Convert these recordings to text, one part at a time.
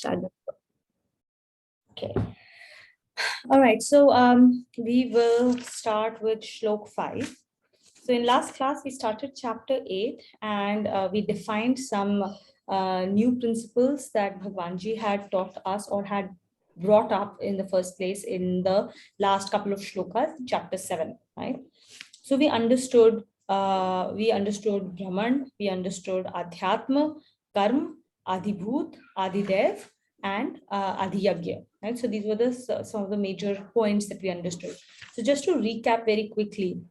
Start. Okay. All right. So we will start with Shlok 5. So in last class, we started chapter 8 and we defined some new principles that Bhagwanji had taught us or had brought up in the first place in the last couple of shlokas, chapter 7, right? So we understood Brahman, we understood Adhyatma, Karma, Adhibhut, Adidev, and Adhiyagya. Right? So these were some of the major points that we understood. So just to recap very quickly.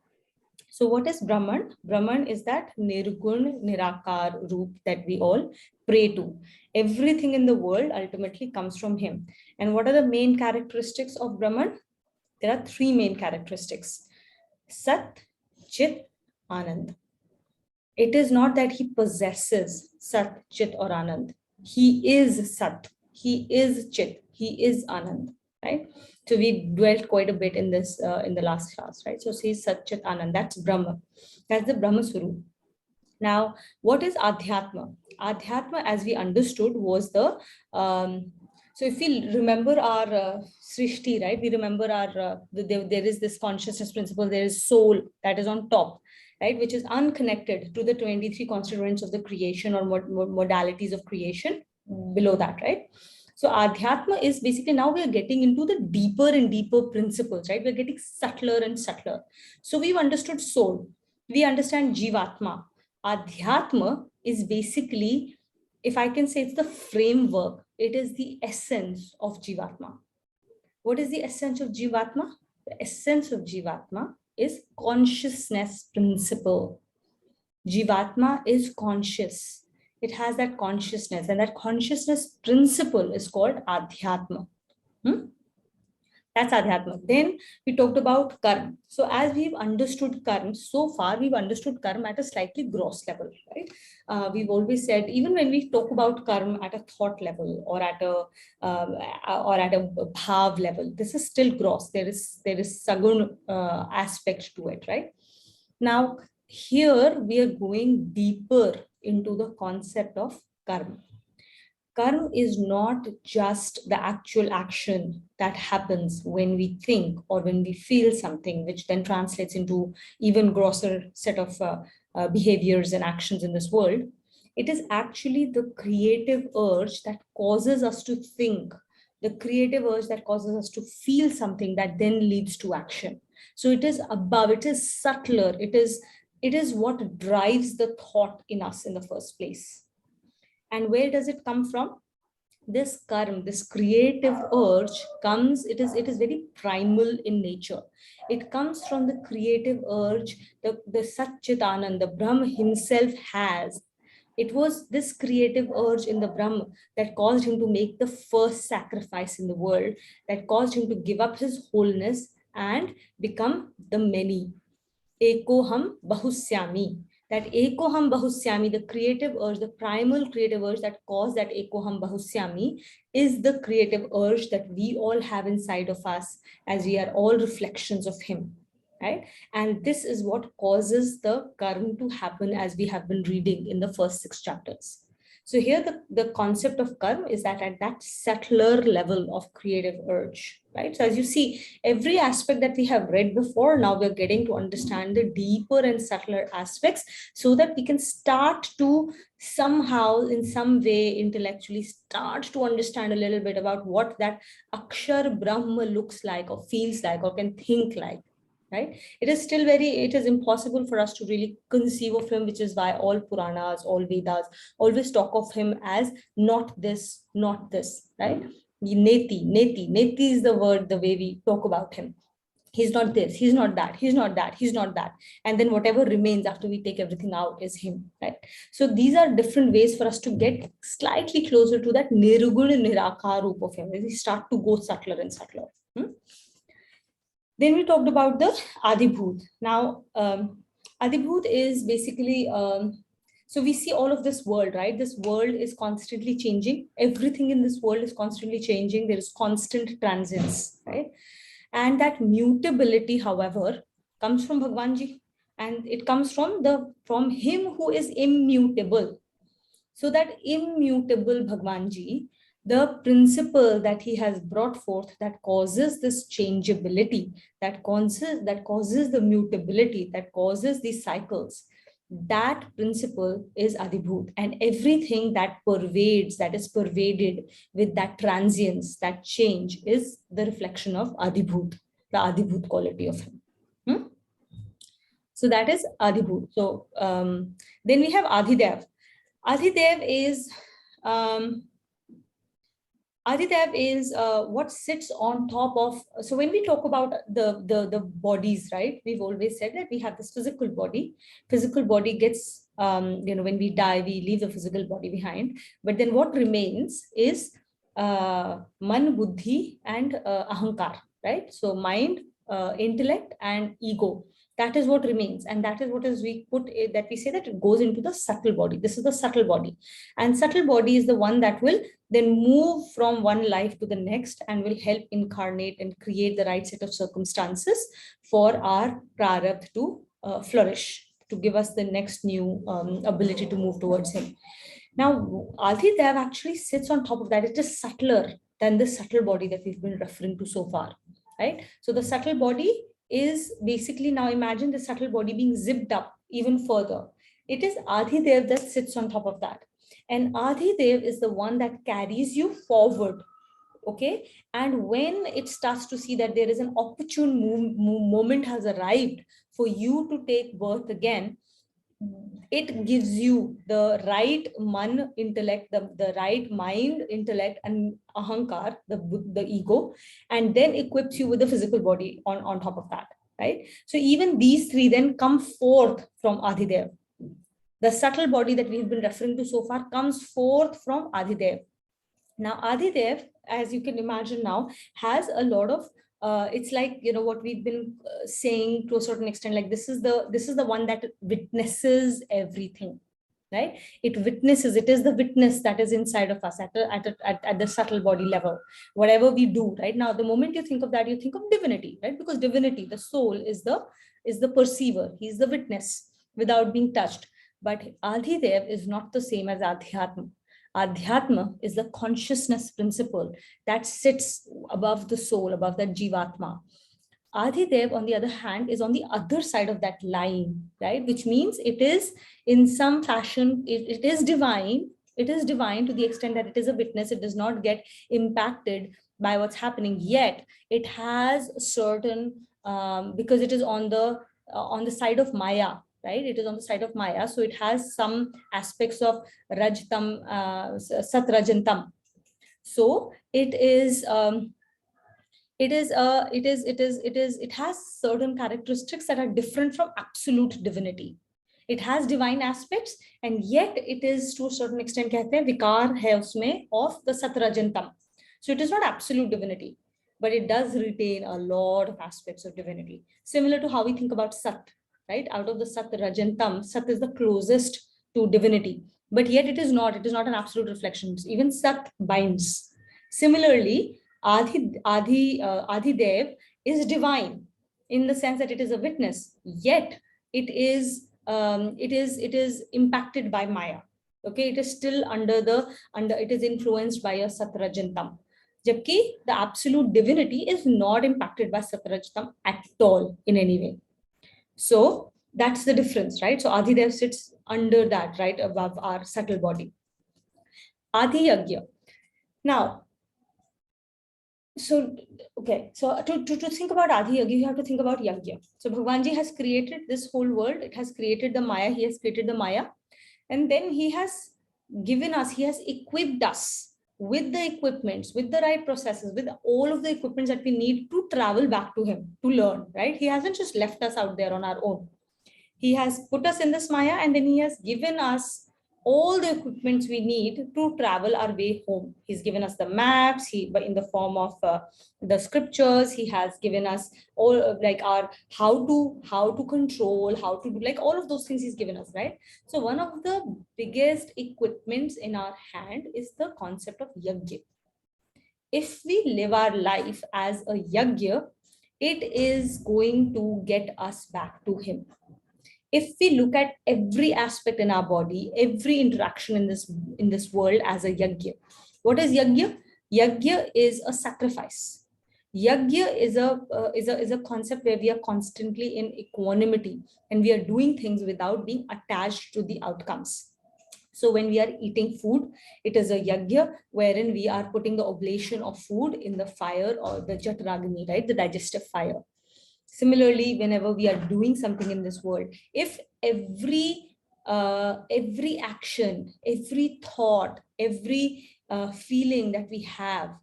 So what is Brahman? Brahman is that Nirgun, Nirakar Roop that we all pray to. Everything in the world ultimately comes from him. And what are the main characteristics of Brahman? There are three main characteristics. Sat, Chit, Anand. It is not that he possesses Sat, Chit, or Anand. He is Sat, he is Chit, he is Anand, right? So we dwelt quite a bit in this in the last class, right? So see Sat, Chit, Anand, that's Brahma. That's the Brahma Swarup. Now, what is Adhyatma? Adhyatma, as we understood, was the so if we remember our Srishti, right? We remember our there is this consciousness principle. There is soul that is on top, right? Which is unconnected to the 23 constituents of the creation or modalities of creation below that, right? So Adhyatma is basically now we are getting into the deeper and deeper principles, right? We're getting subtler and subtler. So we've understood soul. We understand Jivatma. Adhyatma is basically, if I can say, it's the framework. It is the essence of Jivatma. What is the essence of Jivatma? The essence of Jivatma is consciousness principle. Jivatma is conscious. It has that consciousness, and that consciousness principle is called Adhyatma. That's Adhyatma. Then we talked about karma. So as we've understood karma, so far we've understood karma at a slightly gross level, right? We've always said, even when we talk about karma at a thought level or at a bhav level, this is still gross. There is sagun aspect to it, right? Now here we are going deeper into the concept of karma. Karma is not just the actual action that happens when we think or when we feel something, which then translates into even grosser set of behaviors and actions in this world. It is actually the creative urge that causes us to think, the creative urge that causes us to feel something that then leads to action. So it is above, it is subtler, it is what drives the thought in us in the first place. And where does it come from? This karma, this creative urge comes, it is very primal in nature. It comes from the creative urge the Satchitananda, the Brahma himself has. It was this creative urge in the Brahma that caused him to make the first sacrifice in the world, that caused him to give up his wholeness and become the many. Ekoham bahusyami. That ekoham bahusyami, the creative urge, the primal creative urge that caused that ekoham bahusyami, is the creative urge that we all have inside of us, as we are all reflections of him, right? And this is what causes the karma to happen, as we have been reading in the first 6 chapters. So here the concept of karma is that at that subtler level of creative urge, right? So as you see, every aspect that we have read before, now we're getting to understand the deeper and subtler aspects so that we can start to somehow, in some way, intellectually start to understand a little bit about what that Akshar Brahma looks like or feels like or can think like. Right? It is impossible for us to really conceive of him, which is why all Puranas, all Vedas always talk of him as not this, right? Neti is the word, the way we talk about him. He's not this, he's not that, he's not that, he's not that. And then whatever remains after we take everything out is him, right? So these are different ways for us to get slightly closer to that Nirguna Nirakar Roop of him. We start to go subtler and subtler. Then we talked about the Adhibhut. Now, Adhibhut is basically, so we see all of this world, right? This world is constantly changing. Everything in this world is constantly changing. There is constant transience, right? And that mutability, however, comes from Bhagwanji. And it comes from him who is immutable. So that immutable Bhagwanji the principle that he has brought forth that causes this changeability, that causes the mutability, that causes these cycles, that principle is Adibhut. And everything that pervades, that is pervaded with that transience, that change, is the reflection of Adibhut, the Adibhut quality of him. So that is Adibhut. So then we have Adhidev. Adhidev is what sits on top of. So when we talk about the bodies, right, we've always said that we have this physical body. Physical body gets, when we die, we leave the physical body behind. But then what remains is man, buddhi, and ahankar, right? So mind, intellect, and ego. That is what remains, and that is what is we put it, that we say that it goes into the subtle body. This is the subtle body, and subtle body is the one that will then move from one life to the next and will help incarnate and create the right set of circumstances for our prarabdha to flourish, to give us the next new ability to move towards him. Now, Adhidev actually sits on top of that. It is subtler than the subtle body that we've been referring to so far, right? So the subtle body is basically, now imagine the subtle body being zipped up even further. It is Adhidev that sits on top of that. And Adhidev is the one that carries you forward. Okay. And when it starts to see that there is an opportune moment has arrived for you to take birth again, it gives you the right man, intellect, the right mind, intellect, and ahankar, the ego, and then equips you with the physical body on top of that, right? So even these three then come forth from Adhidev. The subtle body that we've been referring to so far comes forth from Adhidev. Now, Adhidev, as you can imagine now, has a lot of it's like, what we've been saying to a certain extent, like this is the one that witnesses everything, right? It witnesses, it is the witness that is inside of us at the subtle body level. Whatever we do right now, the moment you think of that, you think of divinity, right? Because divinity, the soul, is the perceiver. He's the witness without being touched. But Adhidev is not the same as Adhyatma. Adhyatma is the consciousness principle that sits above the soul, above that Jivatma. Adhidev, on the other hand, is on the other side of that line, right? Which means it is in some fashion, it is divine. It is divine to the extent that it is a witness. It does not get impacted by what's happening. Yet it has certain, because it is on the side of Maya, right? It is on the side of Maya. So it has some aspects of Rajtam, Satrajantam. So it has certain characteristics that are different from absolute divinity. It has divine aspects, and yet it is, to a certain extent, कहते हैं विकार है उसमें of the Satrajantam. So it is not absolute divinity, but it does retain a lot of aspects of divinity. Similar to how we think about Sat, right? Out of the Sat Rajantam, Sat is the closest to divinity, but yet it is not an absolute reflection. Even Sat binds. Similarly, Adhidev is divine in the sense that it is a witness, yet it is impacted by Maya. Okay, it is still it is influenced by a Satrajantam. Jabki the absolute divinity is not impacted by Satrajantam at all in any way. So that's the difference, right? So Adhidev sits under that, right, above our subtle body. Adi Yagya. Now, so okay, so to think about Adi Yagya, you have to think about Yagya. So Bhagwanji has created this whole world. It has created the Maya. He has created the Maya, and then he has given us, he has equipped us with the equipments, with the right processes, with all of the equipments that we need to travel back to him, to learn, right? He hasn't just left us out there on our own. He has put us in this Maya, and then he has given us all the equipments we need to travel our way home. He's given us the maps, in the form of the scriptures. He has given us all like our how to control, how to do, like all of those things he's given us, right? So one of the biggest equipments in our hand is the concept of yagya. If we live our life as a yagya, it is going to get us back to him. If we look at every aspect in our body, every interaction in this world as a yagya, What is yajna? Yajna is a sacrifice. Yajna is a concept where we are constantly in equanimity and we are doing things without being attached to the outcomes. So when we are eating food, it is a yajna wherein we are putting the oblation of food in the fire or the jatragni, right? The digestive fire. Similarly, whenever we are doing something in this world, if every action, every thought, every feeling that we have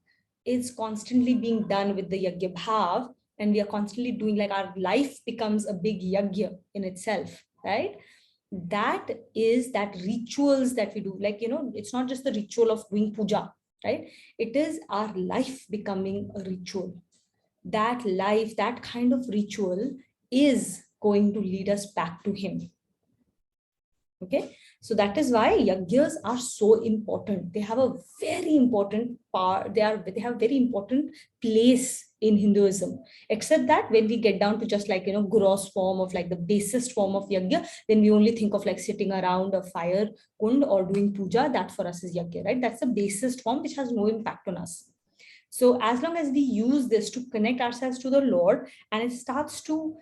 is constantly being done with the yajna bhav, and we are constantly doing, like our life becomes a big yajna in itself, right? That is that rituals that we do, like, it's not just the ritual of doing puja, right? It is our life becoming a ritual. That life, that kind of ritual is going to lead us back to him. Okay, so that is why yajnas are so important. They have a very important part. They have very important place in Hinduism. Except that when we get down to just like, gross form of like the basest form of yajna, then we only think of like sitting around a fire kund or doing puja. That for us is yajna, right? That's the basest form which has no impact on us. So as long as we use this to connect ourselves to the Lord, and it starts to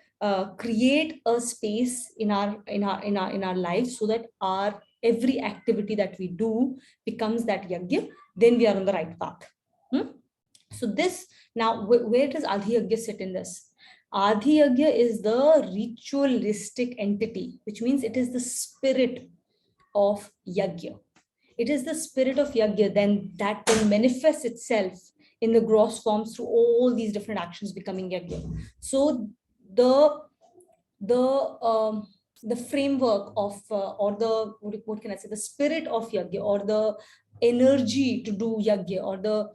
create a space in our lives, so that our every activity that we do becomes that yajna, then we are on the right path. So this, now where does Adhi Yajna sit in this? Adhi Yajna is the ritualistic entity, which means it is the spirit of yajna. It is the spirit of yajna then that can manifest itself in the gross forms through all these different actions becoming yajna. So the the um, the framework of or the what can I say, the spirit of yajna, or the energy to do yajna, or the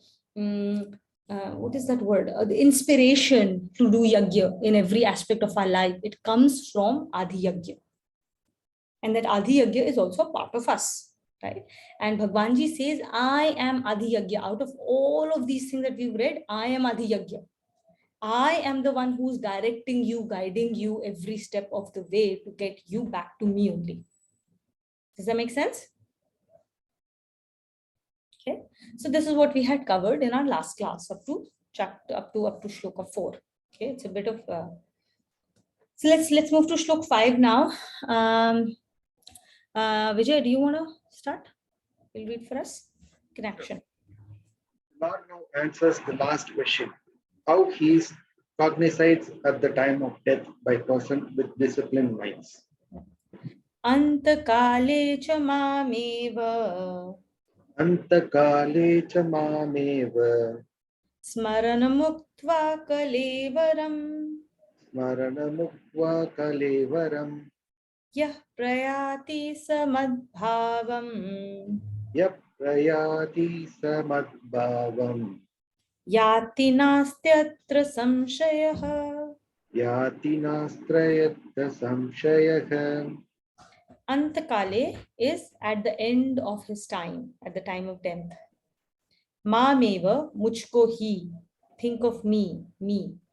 what is that word? The inspiration to do yajna in every aspect of our life, it comes from Adi Yajna. And that Adi Yajna is also a part of us, right? And Bhagwanji says, I am Adi Yajna. Out of all of these things that we've read, I am Adi Yajna. I am the one who's directing you, guiding you every step of the way to get you back to me only. Does that make sense? Okay. So this is what we had covered in our last class up to chapter up to shloka 4. Okay, it's a bit of so let's move to shlok 5 now. Vijay, do you want to start? You'll read for us. Connection. Lord now answers the last question, how he is cognized at the time of death by person with disciplined minds. Antakale cha mameva Antakale cha mameva smaranamukva kalevaram smaranamukva kalevaram yah prayati samadbhavam yap prayati samadbhavam yati nastyatra samshayah. yati nastrayata samshayah. Antakale is at the end of his time, at the time of death. Mameva, mujhko hi, think of me,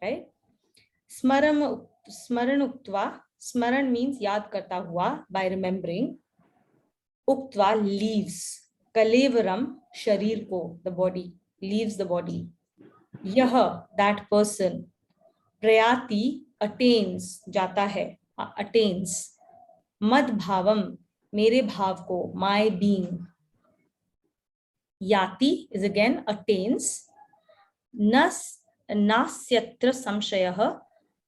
right? Smaran uktva, smaran means yad karta hua, by remembering. Uktva, leaves. Kalevaram, sharir ko, the body, leaves the body. Yah, that person. Prayati, attains, jata hai, attains. Mad bhavam, mere bhav ko, my being. Yati is again attains. Nasyatra samshayah,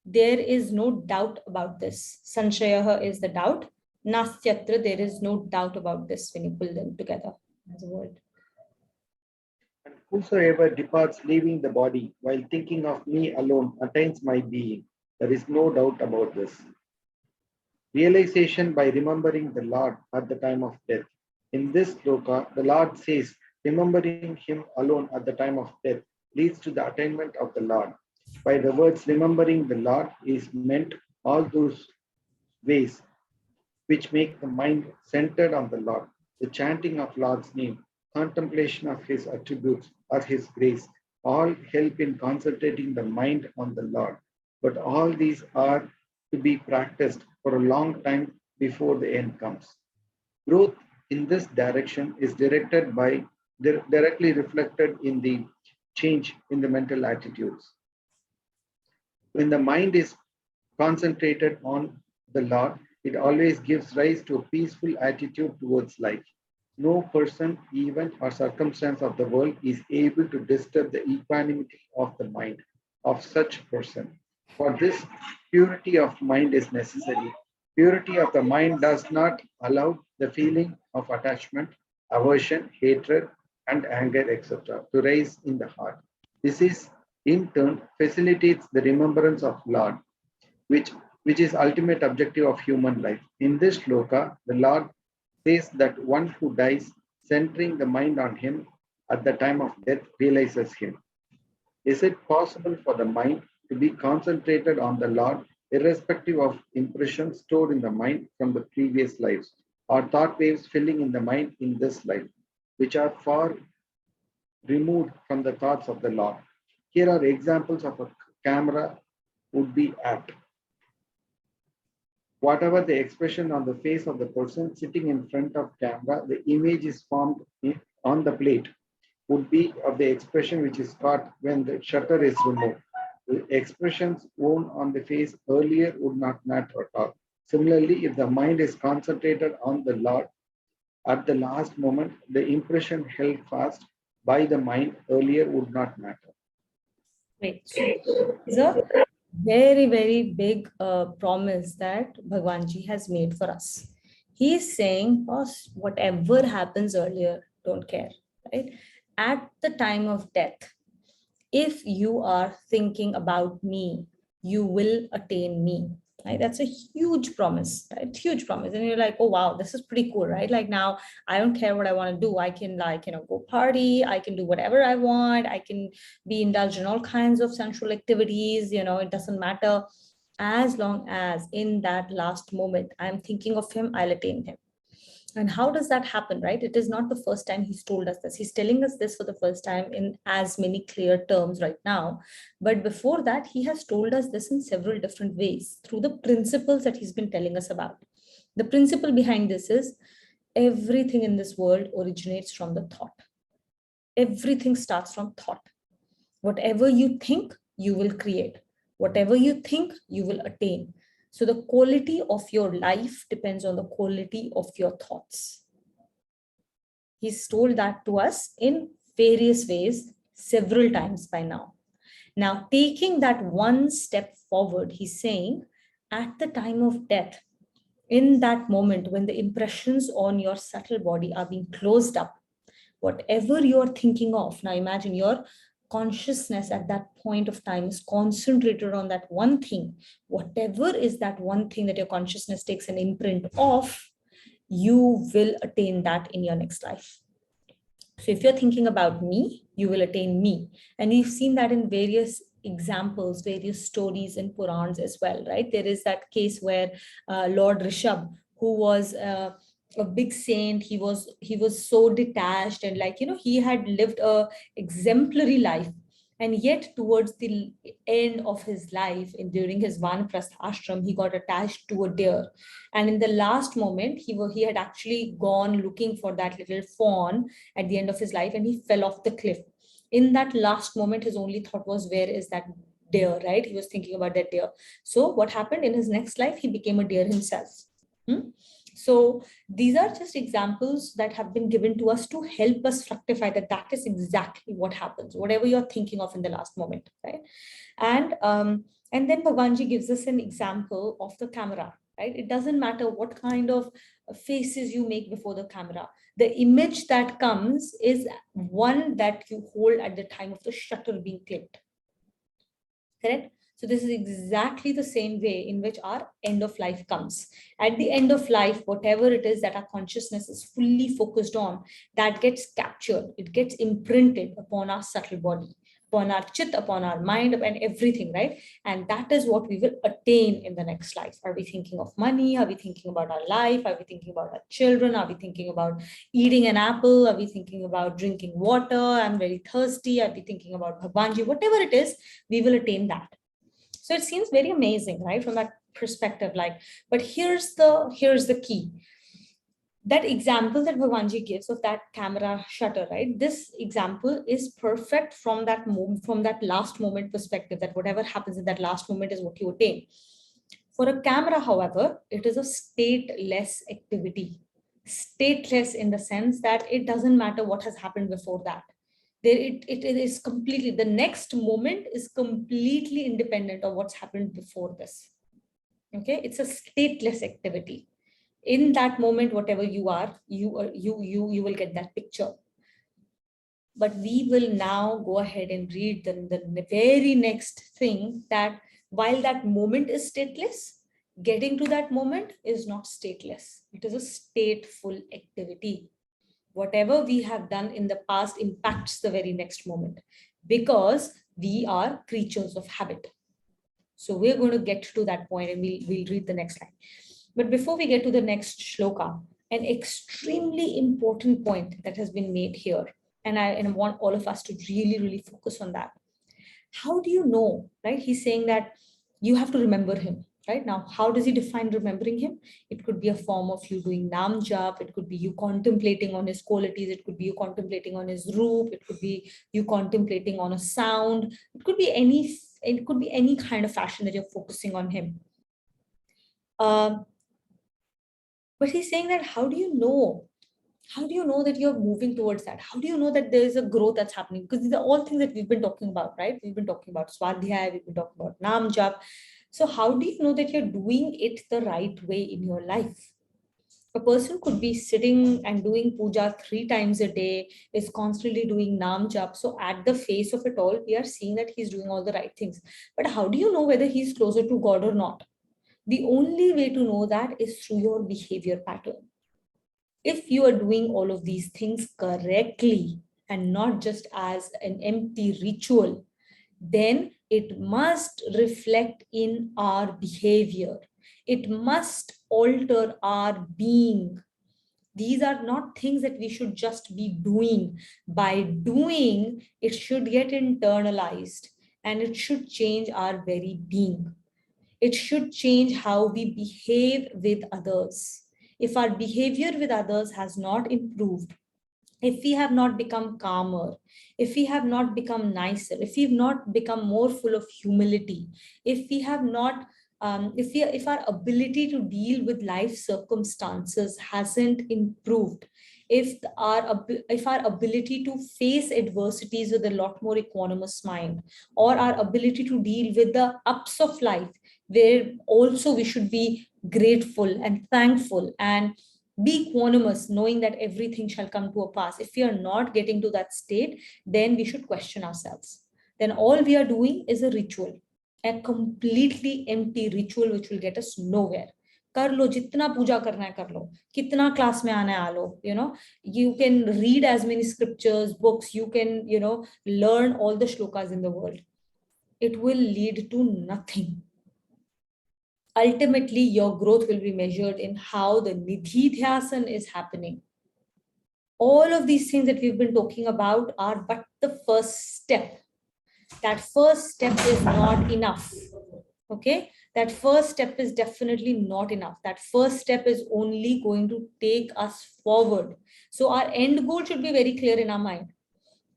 there is no doubt about this. Sanshayah is the doubt. Nasyatra, there is no doubt about this when you pull them together as a word. And whosoever departs leaving the body while thinking of me alone attains my being. There is no doubt about this. Realization by remembering the Lord at the time of death. In this sloka, the Lord says, remembering him alone at the time of death leads to the attainment of the Lord. By the words remembering the Lord is meant all those ways which make the mind centered on the Lord. The chanting of Lord's name, contemplation of his attributes or his grace, all help in concentrating the mind on the Lord. But all these are to be practiced for a long time before the end comes. Growth in this direction is directed by directly reflected in the change in the mental attitudes. When the mind is concentrated on the Lord, it always gives rise to a peaceful attitude towards life. No person, event, or circumstance of the world is able to disturb the equanimity of the mind of such person. For this, purity of mind is necessary. Purity of the mind does not allow the feeling of attachment, aversion, hatred, and anger, etc., to rise in the heart. This is in turn facilitates the remembrance of Lord, which, which is ultimate objective of human life. In this shloka, the Lord says that one who dies, centering the mind on him at the time of death, realizes him. Is it possible for the mind to be concentrated on the Lord, irrespective of impressions stored in the mind from the previous lives, or thought waves filling in the mind in this life, which are far removed from the thoughts of the Lord? Here are examples of a camera would be apt. Whatever the expression on the face of the person sitting in front of camera, the image is formed on the plate would be of the expression which is caught when the shutter is removed. The expressions worn on the face earlier would not matter at all. Similarly, if the mind is concentrated on the Lord at the last moment, the impression held fast by the mind earlier would not matter. Great. It's a very, very big promise that Bhagwanji has made for us. He is saying, boss, whatever happens earlier, don't care, right? At the time of death, if you are thinking about me, you will attain me. Right? That's a huge promise, right? Huge promise. And you're like, oh wow, this is pretty cool, right? Like now I don't care what I want to do. I can go party, I can do whatever I want, I can be indulged in all kinds of sensual activities, it doesn't matter. As long as in that last moment I'm thinking of him, I'll attain him. And how does that happen, right? It is not the first time he's told us this. He's telling us this for the first time in as many clear terms right now. But before that, he has told us this in several different ways through the principles that he's been telling us about. The principle behind this is everything in this world originates from the thought. Everything starts from thought. Whatever you think, you will create. Whatever you think, you will attain. So the quality of your life depends on the quality of your thoughts. He's told that to us in various ways, several times by now. Now, taking that one step forward, he's saying, at the time of death, in that moment when the impressions on your subtle body are being closed up, whatever you're thinking of, now imagine your consciousness at that point of time is concentrated on that one thing. Whatever is that one thing that your consciousness takes an imprint of, you will attain that in your next life. So if you're thinking about me, you will attain me. And we've seen that in various examples, various stories in Purans as well, right? There is that case where Lord Rishabh, who was a big saint, he was so detached and he had lived a exemplary life. And yet towards the end of his life, during his Vanaprastha ashram, he got attached to a deer. And in the last moment, he had actually gone looking for that little fawn at the end of his life, and he fell off the cliff. In that last moment, his only thought was, where is that deer, right? He was thinking about that deer. So what happened in his next life? He became a deer himself. So these are just examples that have been given to us to help us fructify that is exactly what happens, whatever you're thinking of in the last moment, right? And then Bhagwanji gives us an example of the camera, right? It doesn't matter what kind of faces you make before the camera. The image that comes is one that you hold at the time of the shutter being clicked. Correct? So this is exactly the same way in which our end of life comes. At the end of life, whatever it is that our consciousness is fully focused on, that gets captured. It gets imprinted upon our subtle body, upon our chit, upon our mind, and everything, right? And that is what we will attain in the next life. Are we thinking of money? Are we thinking about our life? Are we thinking about our children? Are we thinking about eating an apple? Are we thinking about drinking water? I'm very thirsty. Are we thinking about Bhagwanji? Whatever it is, we will attain that. So it seems very amazing, right? From that perspective, but here's the key. that example that Bhagwanji gives of that camera shutter, right? This example is perfect from that moment, from that last moment perspective, that whatever happens in that last moment is what you attain. For a camera, however, it is a stateless activity. Stateless in the sense that it doesn't matter what has happened before that. It is completely, the next moment is completely independent of what's happened before this. Okay, it's a stateless activity. In that moment, whatever you are, you will get that picture. But we will now go ahead and read the very next thing, that while that moment is stateless, getting to that moment is not stateless. It is a stateful activity. Whatever we have done in the past impacts the very next moment, because we are creatures of habit. So we're going to get to that point, and we'll read the next line. But before we get to the next shloka, an extremely important point that has been made here, and I want all of us to really, really focus on that. How do you know, right? He's saying that you have to remember him, right? Now, how does he define remembering him? It could be a form of you doing nam jap. It could be you contemplating on his qualities. It could be you contemplating on his roop. It could be you contemplating on a sound. It could be any kind of fashion that you're focusing on him. But he's saying that how do you know? How do you know that you're moving towards that? How do you know that there is a growth that's happening? Because these are all things that we've been talking about, right? We've been talking about swadhyay, we've been talking about nam jap. So how do you know that you're doing it the right way in your life? A person could be sitting and doing puja 3 times a day, is constantly doing nam jap. So at the face of it all, we are seeing that he's doing all the right things. But how do you know whether he's closer to God or not? The only way to know that is through your behavior pattern. If you are doing all of these things correctly and not just as an empty ritual, then it must reflect in our behavior. It must alter our being. These are not things that we should just be doing. By doing, it should get internalized and it should change our very being. It should change how we behave with others. If our behavior with others has not improved, if we have not become calmer, if we have not become nicer, if we've not become more full of humility, if we have not, if our ability to deal with life circumstances hasn't improved, if our ability to face adversities with a lot more equanimous mind, or our ability to deal with the ups of life, where also we should be grateful and thankful and be equanimous, knowing that everything shall come to a pass. If we are not getting to that state, then we should question ourselves. Then all we are doing is a ritual, a completely empty ritual which will get us nowhere. कर लो जितना पूजा करना है कर लो, कितना class में आना है आ लो, you can read as many scriptures, books, you can, learn all the shlokas in the world. It will lead to nothing. Ultimately, your growth will be measured in how the nidhi dhyasan is happening. All of these things that we've been talking about are but the first step. That first step is not enough. Okay, that first step is definitely not enough. That first step is only going to take us forward. So our end goal should be very clear in our mind.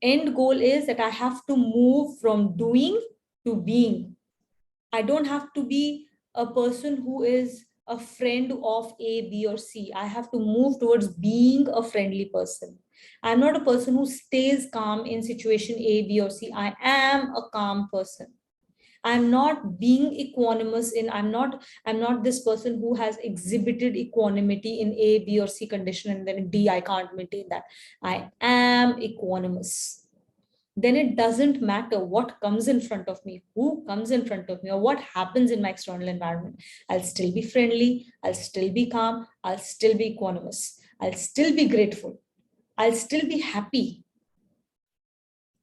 End goal is that I have to move from doing to being. I don't have to be a person who is a friend of A, B, or C. I have to move towards being a friendly person. I'm not a person who stays calm in situation A, B, or C. I am a calm person. I'm not being equanimous in, I'm not this person who has exhibited equanimity in A, B, or C condition, and then in D, I can't maintain that. I am equanimous. Then it doesn't matter what comes in front of me, who comes in front of me, or what happens in my external environment. I'll still be friendly, I'll still be calm, I'll still be equanimous, I'll still be grateful, I'll still be happy.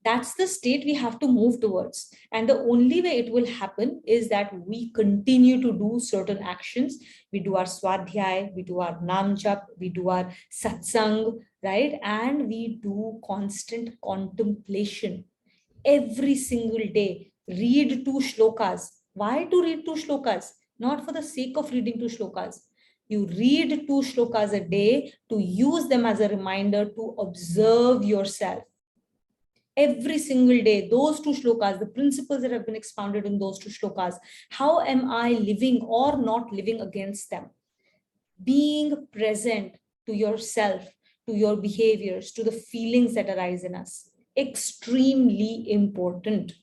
That's the state we have to move towards. And the only way it will happen is that we continue to do certain actions. We do our swadhyay, we do our nam jap, we do our satsang, right? And we do constant contemplation every single day. Read 2 shlokas. Why to read 2 shlokas? Not for the sake of reading 2 shlokas. You read 2 shlokas a day to use them as a reminder to observe yourself. Every single day, those 2 shlokas, the principles that have been expounded in those 2 shlokas, how am I living or not living against them? Being present to yourself, to your behaviors, to the feelings that arise in us. Extremely important.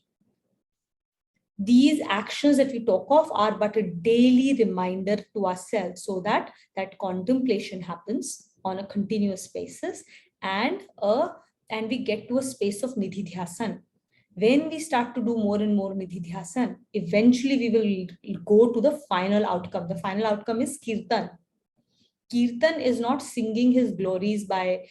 These actions that we talk of are but a daily reminder to ourselves, so that that contemplation happens on a continuous basis, and we get to a space of nididhyasan. When we start to do more and more nididhyasan, eventually we will go to the final outcome. The final outcome is kirtan. Kirtan is not singing his glories by,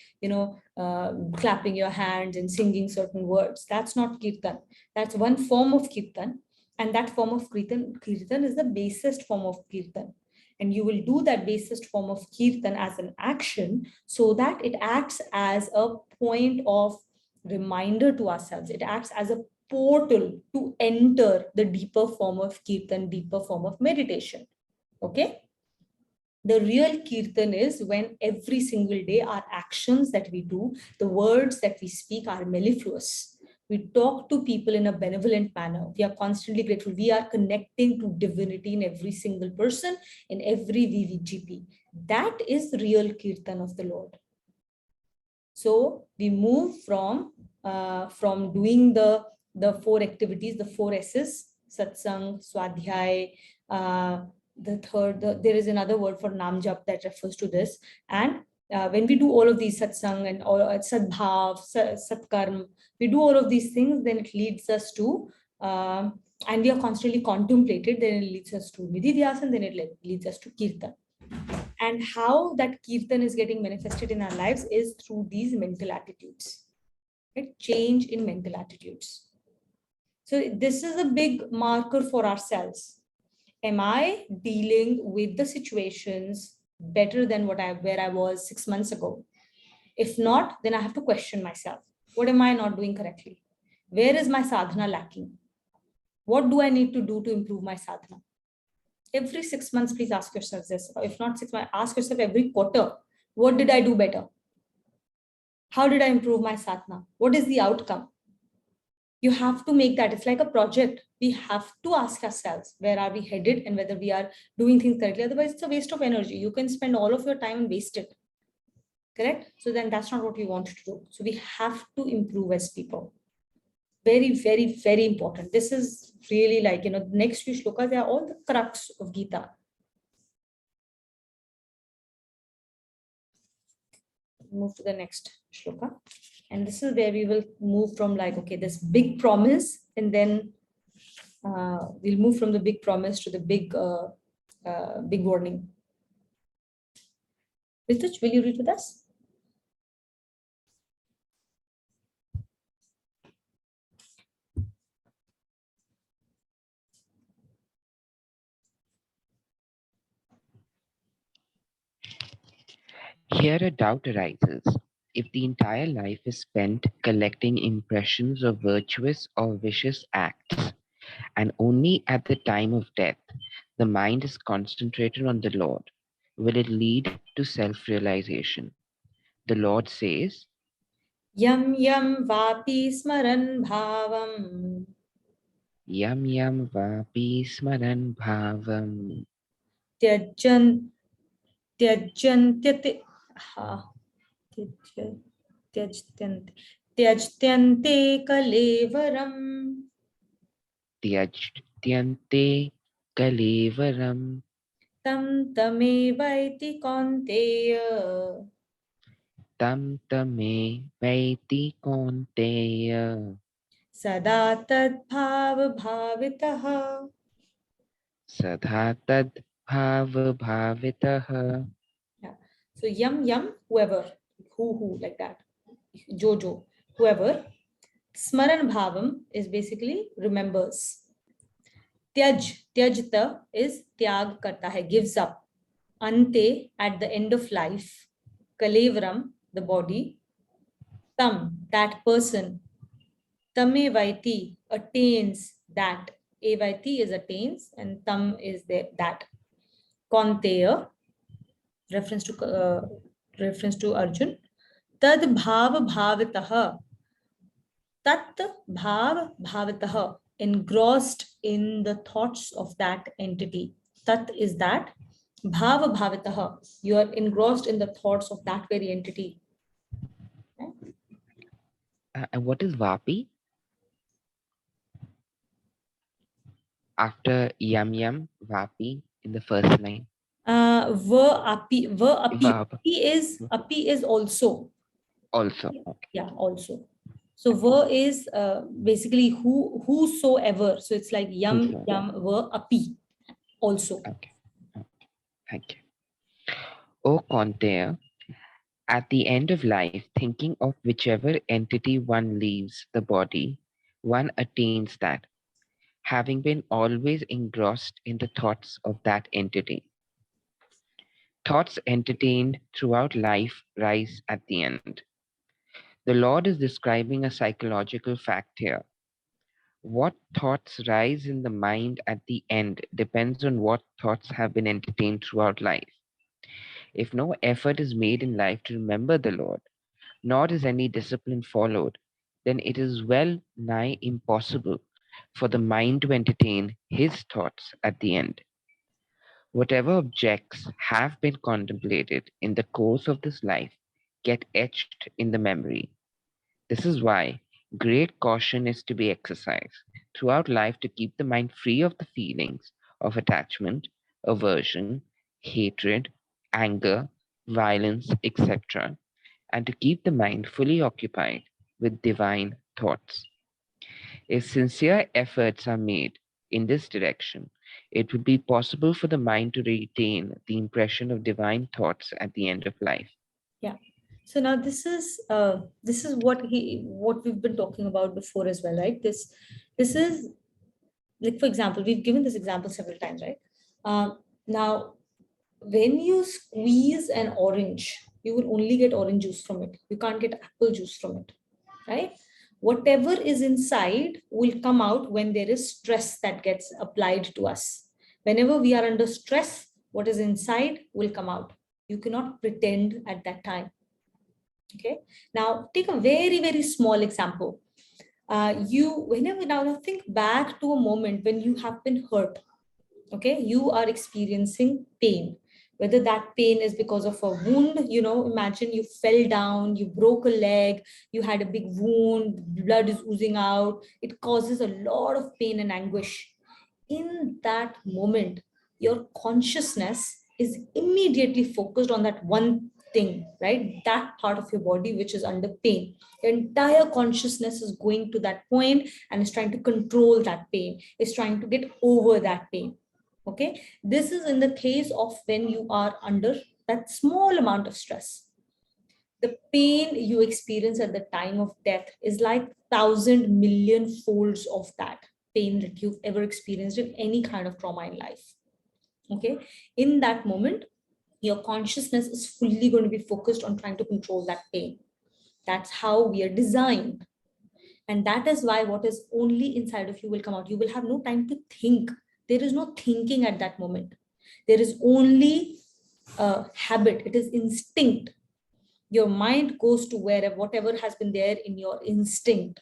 clapping your hands and singing certain words. That's not kirtan. That's one form of kirtan, and that form of kirtan is the basest form of kirtan. And you will do that basest form of kirtan as an action, so that it acts as a point of reminder to ourselves. It acts as a portal to enter the deeper form of kirtan, deeper form of meditation. Okay. The real kirtan is when every single day our actions that we do, the words that we speak are mellifluous. We talk to people in a benevolent manner. We are constantly grateful. We are connecting to divinity in every single person, in every VVGP. That is real kirtan of the Lord. So we move from doing the 4 activities, the 4 S's: satsang, swadhyay, the third, there is another word for nam jap that refers to this. And when we do all of these satsang and all sadbhav, satkarm, we do all of these things, then it leads us to, and we are constantly contemplated, then it leads us to nididhyasan, then it leads us to kirtan. And how that kirtan is getting manifested in our lives is through these mental attitudes, right? Change in mental attitudes. So this is a big marker for ourselves. Am I dealing with the situations better than where I was 6 months ago? If not, then I have to question myself. What am I not doing correctly? Where is my sadhana lacking? What do I need to do to improve my sadhana? Every 6 months, please ask yourself this. If not 6 months, ask yourself every quarter, what did I do better? How did I improve my sadhana? What is the outcome? You have to make that. It's like a project. We have to ask ourselves, where are we headed and whether we are doing things correctly. Otherwise, it's a waste of energy. You can spend all of your time and waste it. Correct? So then that's not what we want to do. So we have to improve as people. Very, very, very important. This is really like, the next few shlokas, they are all the crux of Gita. Move to the next shloka. And this is where we will move from like, okay, this big promise, and then we'll move from the big promise to the big warning. Rituj, will you read with us? Here a doubt arises. If the entire life is spent collecting impressions of virtuous or vicious acts, and only at the time of death the mind is concentrated on the Lord, will it lead to self-realization? The Lord says, Yam yam vapi smaran bhavam. Yam yam vapi smaran bhavam. Tyajan tyajante tyajtyante kalevaram. Tyajtyante kalevaram. Tam tamevaiti kaunteya. Tam tame vaiti kaunteya. Sada tad bhav bhavitaha. Sadha tad bhava bhavitaha. Yeah. So yam, whoever, who, like that. Jojo, whoever. Smaran bhavam is basically remembers. Tyajta is tyag karta hai, gives up. Ante, at the end of life. Kalevram, the body. Tam, that person. Tame vaiti, attains that. Evaiti is attains, and tam is that. Konteya, reference to Arjun. Tad bhav bhavatah, tat bhav bhavatah, engrossed in the thoughts of that entity. Tat is that, bhav bhavatah, you are engrossed in the thoughts of that very entity. And what is Vapi? After Yam Yam, Vapi in the first line. Api. Vab Api is also. also. Okay. Yeah, also. So is basically whosoever. So it's like yam Whoso. yam api also. Okay. Okay. Thank you. O Conte, at the end of life, thinking of whichever entity one leaves the body, one attains that, having been always engrossed in the thoughts of that entity. Thoughts entertained throughout life rise at the end. The Lord is describing a psychological fact here. What thoughts rise in the mind at the end depends on what thoughts have been entertained throughout life. If no effort is made in life to remember the Lord, nor is any discipline followed, then it is well nigh impossible for the mind to entertain his thoughts at the end. Whatever objects have been contemplated in the course of this life get etched in the memory. This is why great caution is to be exercised throughout life to keep the mind free of the feelings of attachment, aversion, hatred, anger, violence, etc., and to keep the mind fully occupied with divine thoughts. If sincere efforts are made in this direction, it would be possible for the mind to retain the impression of divine thoughts at the end of life. Yeah. So now this is what we've been talking about before as well, right? This is like, for example, we've given this example several times, right? Now, when you squeeze an orange, you will only get orange juice from it. You can't get apple juice from it, right? Whatever is inside will come out when there is stress that gets applied to us. Whenever we are under stress, what is inside will come out. You cannot pretend at that time. Okay. Now, take a very, very small example. Whenever now think back to a moment when you have been hurt. Okay, you are experiencing pain, whether that pain is because of a wound. Imagine you fell down, you broke a leg, you had a big wound, blood is oozing out. It causes a lot of pain and anguish. In that moment, your consciousness is immediately focused on that one thing, right? That part of your body which is under pain. Your entire consciousness is going to that point and is trying to control that pain, is trying to get over that pain. Okay, this is in the case of when you are under that small amount of stress. The pain you experience at the time of death is like 1,000,000,000 folds of that pain that you've ever experienced in any kind of trauma in life. Okay, in that moment, your consciousness is fully going to be focused on trying to control that pain. That's how we are designed. And that is why what is only inside of you will come out. You will have no time to think. There is no thinking at that moment. There is only a habit. It is instinct. Your mind goes to wherever, whatever has been there in your instinct.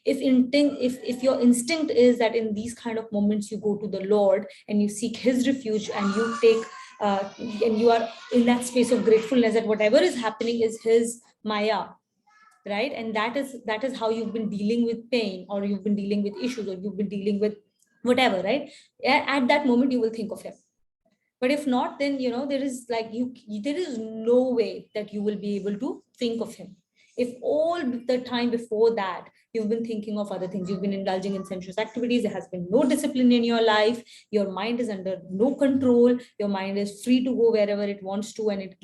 If your instinct is that in these kind of moments you go to the Lord and you seek his refuge and you take and you are in that space of gratefulness that whatever is happening is his maya, right? And that is how you've been dealing with pain, or you've been dealing with issues, or you've been dealing with whatever, right? At that moment you will think of him. But if not, then there is like there is no way that you will be able to think of him if all the time before that you've been thinking of other things. You've been indulging in sensuous activities. There has been no discipline in your life. Your mind is under no control. Your mind is free to go wherever it wants to, and it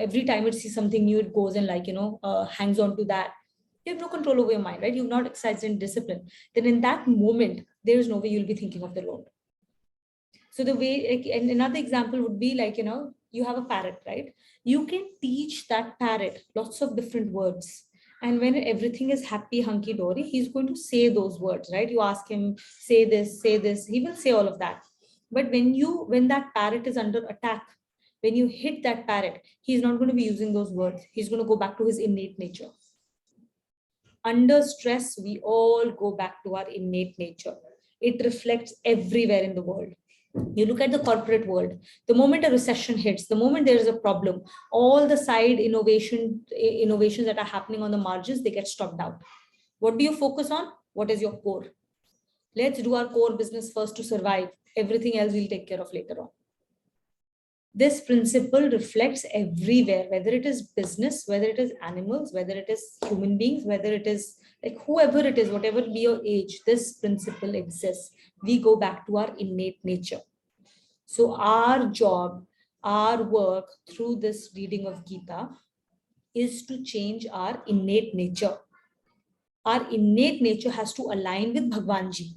every time it sees something new, it goes and hangs on to that. You have no control over your mind, right? You've not exercised in discipline. Then in that moment there is no way you'll be thinking of the Lord. So the way, and another example would be you have a parrot, right? You can teach that parrot lots of different words. And when everything is happy, hunky dory, he's going to say those words, right? You ask him, say this, he will say all of that. But when that parrot is under attack, When you hit that parrot, he's not going to be using those words. He's going to go back to his innate nature. Under stress, we all go back to our innate nature. It reflects everywhere in the world. You look at the corporate world, the moment a recession hits, the moment there is a problem, all the side innovations that are happening on the margins, they get stopped out. What do you focus on? What is your core? Let's do our core business first to survive. Everything else we'll take care of later on. This principle reflects everywhere, whether it is business, whether it is animals, whether it is human beings, whether it is like whoever it is, whatever be your age, this principle exists. We go back to our innate nature. So our job, our work through this reading of Gita is to change our innate nature. Our innate nature has to align with Bhagwanji.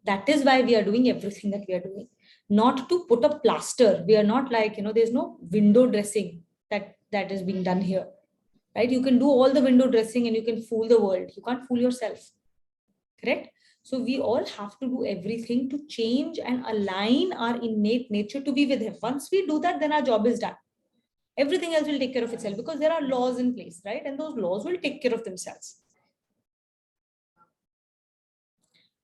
That is why we are doing everything that we are doing. Not to put a plaster. We are not like, there's no window dressing that is being done here. Right? You can do all the window dressing and you can fool the world. You can't fool yourself. Correct? So we all have to do everything to change and align our innate nature to be with him. Once we do that, then our job is done. Everything else will take care of itself because there are laws in place, right? And those laws will take care of themselves.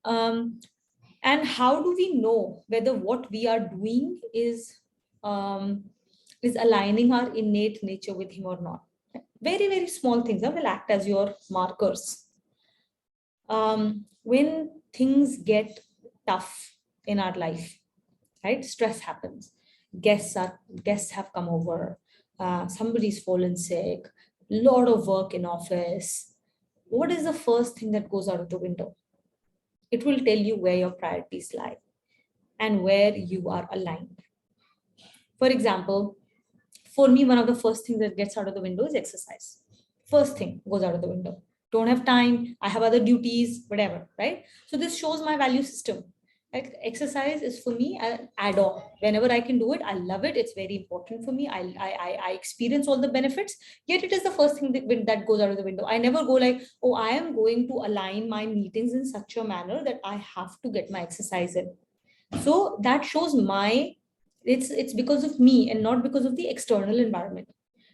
And how do we know whether what we are doing is aligning our innate nature with him or not? Very, very small things will act as your markers. When things get tough in our life, right? Stress happens. Guests have come over. Somebody's fallen sick. Lot of work in office. What is the first thing that goes out of the window? It will tell you where your priorities lie and where you are aligned. For example, for me, one of the first things that gets out of the window is exercise. First thing goes out of the window. Don't have time. I have other duties, whatever, right? So this shows my value system. Like exercise is for me an add-on. Whenever I can do it, I love it. It's very important for me. I experience all the benefits. Yet it is the first thing that goes out of the window. I never go like, oh, I am going to align my meetings in such a manner that I have to get my exercise in. So that shows it's because of me and not because of the external environment.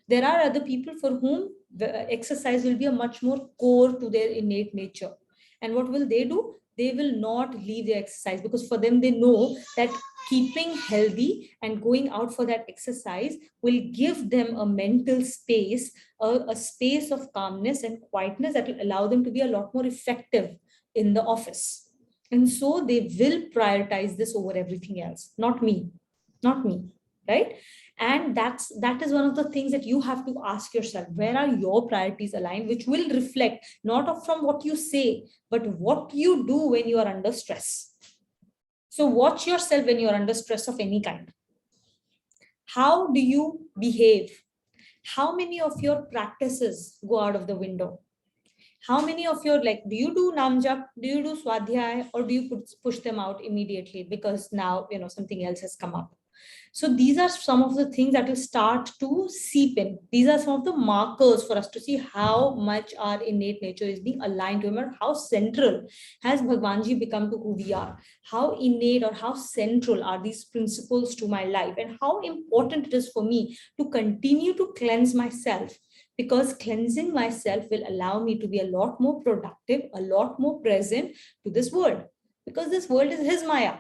There are other people for whom the exercise will be a much more core to their innate nature. And what will they do? They will not leave their exercise because for them, they know that keeping healthy and going out for that exercise will give them a mental space, a space of calmness and quietness that will allow them to be a lot more effective in the office. And so they will prioritize this over everything else, not me, right? And that is one of the things that you have to ask yourself. Where are your priorities aligned, which will reflect not from what you say, but what you do when you are under stress. So watch yourself when you are under stress of any kind. How do you behave? How many of your practices go out of the window? How many of your, do you do namjap, do you do swadhyay, or do you push them out immediately because now, something else has come up? So these are some of the things that will start to seep in. These are some of the markers for us to see how much our innate nature is being aligned to him, or how central has Bhagwanji become to who we are. How innate or how central are these principles to my life, and how important it is for me to continue to cleanse myself, because cleansing myself will allow me to be a lot more productive, a lot more present to this world, because this world is his Maya.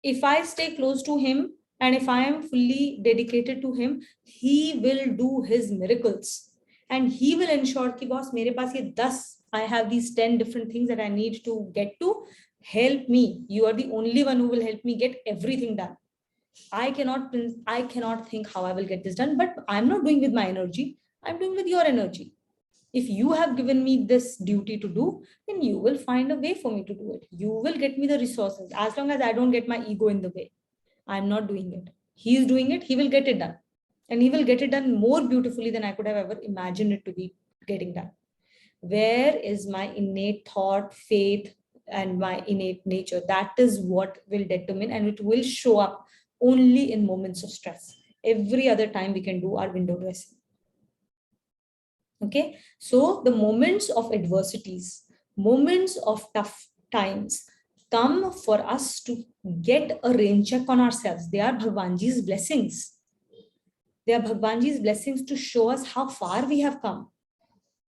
If I stay close to him and if I am fully dedicated to him, he will do his miracles and he will ensure ki boss mere paas ye 10, I have these 10 different things that I need to get to. Help me. You are the only one who will help me get everything done. I cannot think how I will get this done, but I'm not doing with my energy. I'm doing with your energy. If you have given me this duty to do, then you will find a way for me to do it. You will get me the resources. As long as I don't get my ego in the way, I'm not doing it. He is doing it. He will get it done. And he will get it done more beautifully than I could have ever imagined it to be getting done. Where is my innate thought, faith, and my innate nature? That is what will determine, and it will show up only in moments of stress. Every other time we can do our window dressing. Okay, so the moments of adversities, moments of tough times come for us to get a rain check on ourselves. They are Bhagwanji's blessings. They are Bhagwanji's blessings to show us how far we have come.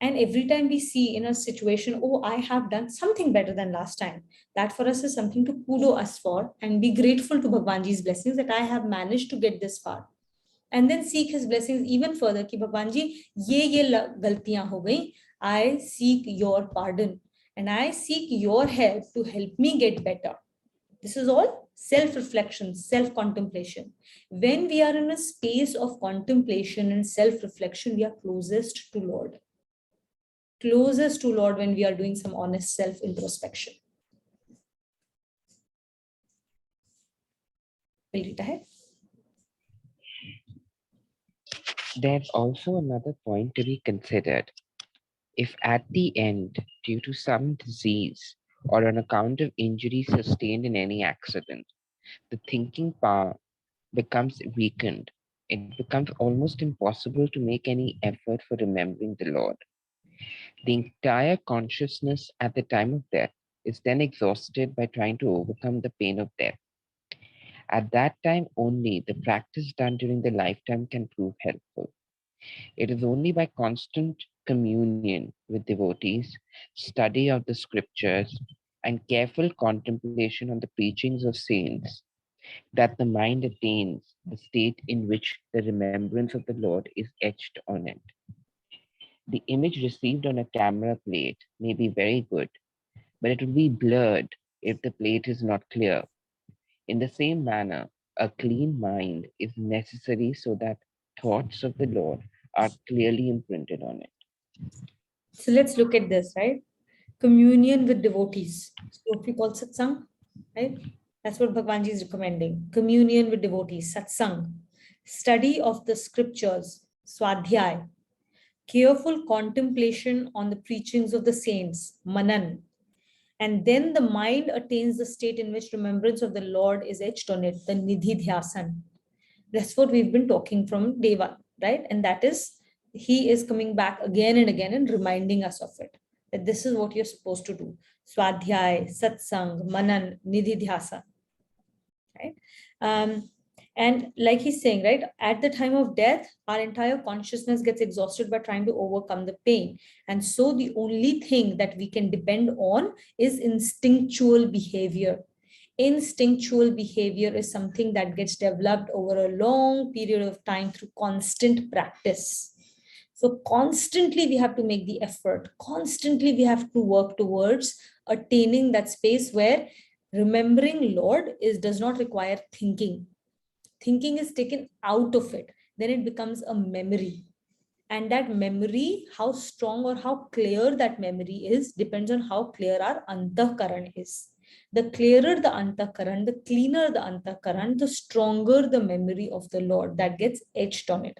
And every time we see in a situation, oh, I have done something better than last time, that for us is something to kudo us for and be grateful to Bhagwanji's blessings that I have managed to get this far. And then seek his blessings even further. Ki Bhagwanji, ye galtiyan ho gayi. I seek your pardon and I seek your help to help me get better. This is all self-reflection, self-contemplation. When we are in a space of contemplation and self-reflection, we are closest to Lord. Closest to Lord when we are doing some honest self-introspection. We'll read ahead. There's also another point to be considered. If at the end, due to some disease or on account of injury sustained in any accident, the thinking power becomes weakened, it becomes almost impossible to make any effort for remembering the Lord. The entire consciousness at the time of death is then exhausted by trying to overcome the pain of death. At that time only, the practice done during the lifetime can prove helpful. It is only by constant communion with devotees, study of the scriptures, and careful contemplation on the preachings of saints that the mind attains the state in which the remembrance of the Lord is etched on it. The image received on a camera plate may be very good, but it will be blurred if the plate is not clear. In the same manner, a clean mind is necessary so that thoughts of the Lord are clearly imprinted on it. So let's look at this, right? Communion with devotees. So if we call satsang, right? That's what Bhagwanji is recommending. Communion with devotees, satsang. Study of the scriptures, swadhyay. Careful contemplation on the preachings of the saints, manan. And then the mind attains the state in which remembrance of the Lord is etched on it, the nidhi dhyasan. That's what we've been talking from day one, right? And that is, he is coming back again and again and reminding us of it, that this is what you're supposed to do. Swadhyay, satsang, manan, nidhi dhyasa, right? And like he's saying, right, at the time of death, our entire consciousness gets exhausted by trying to overcome the pain. And so the only thing that we can depend on is instinctual behavior. Instinctual behavior is something that gets developed over a long period of time through constant practice. So constantly we have to make the effort. Constantly we have to work towards attaining that space where remembering Lord does not require thinking. Thinking is taken out of it. Then it becomes a memory. And that memory, how strong or how clear that memory is, depends on how clear our antahkaran is. The clearer the antahkaran, the cleaner the antahkaran, the stronger the memory of the Lord that gets etched on it.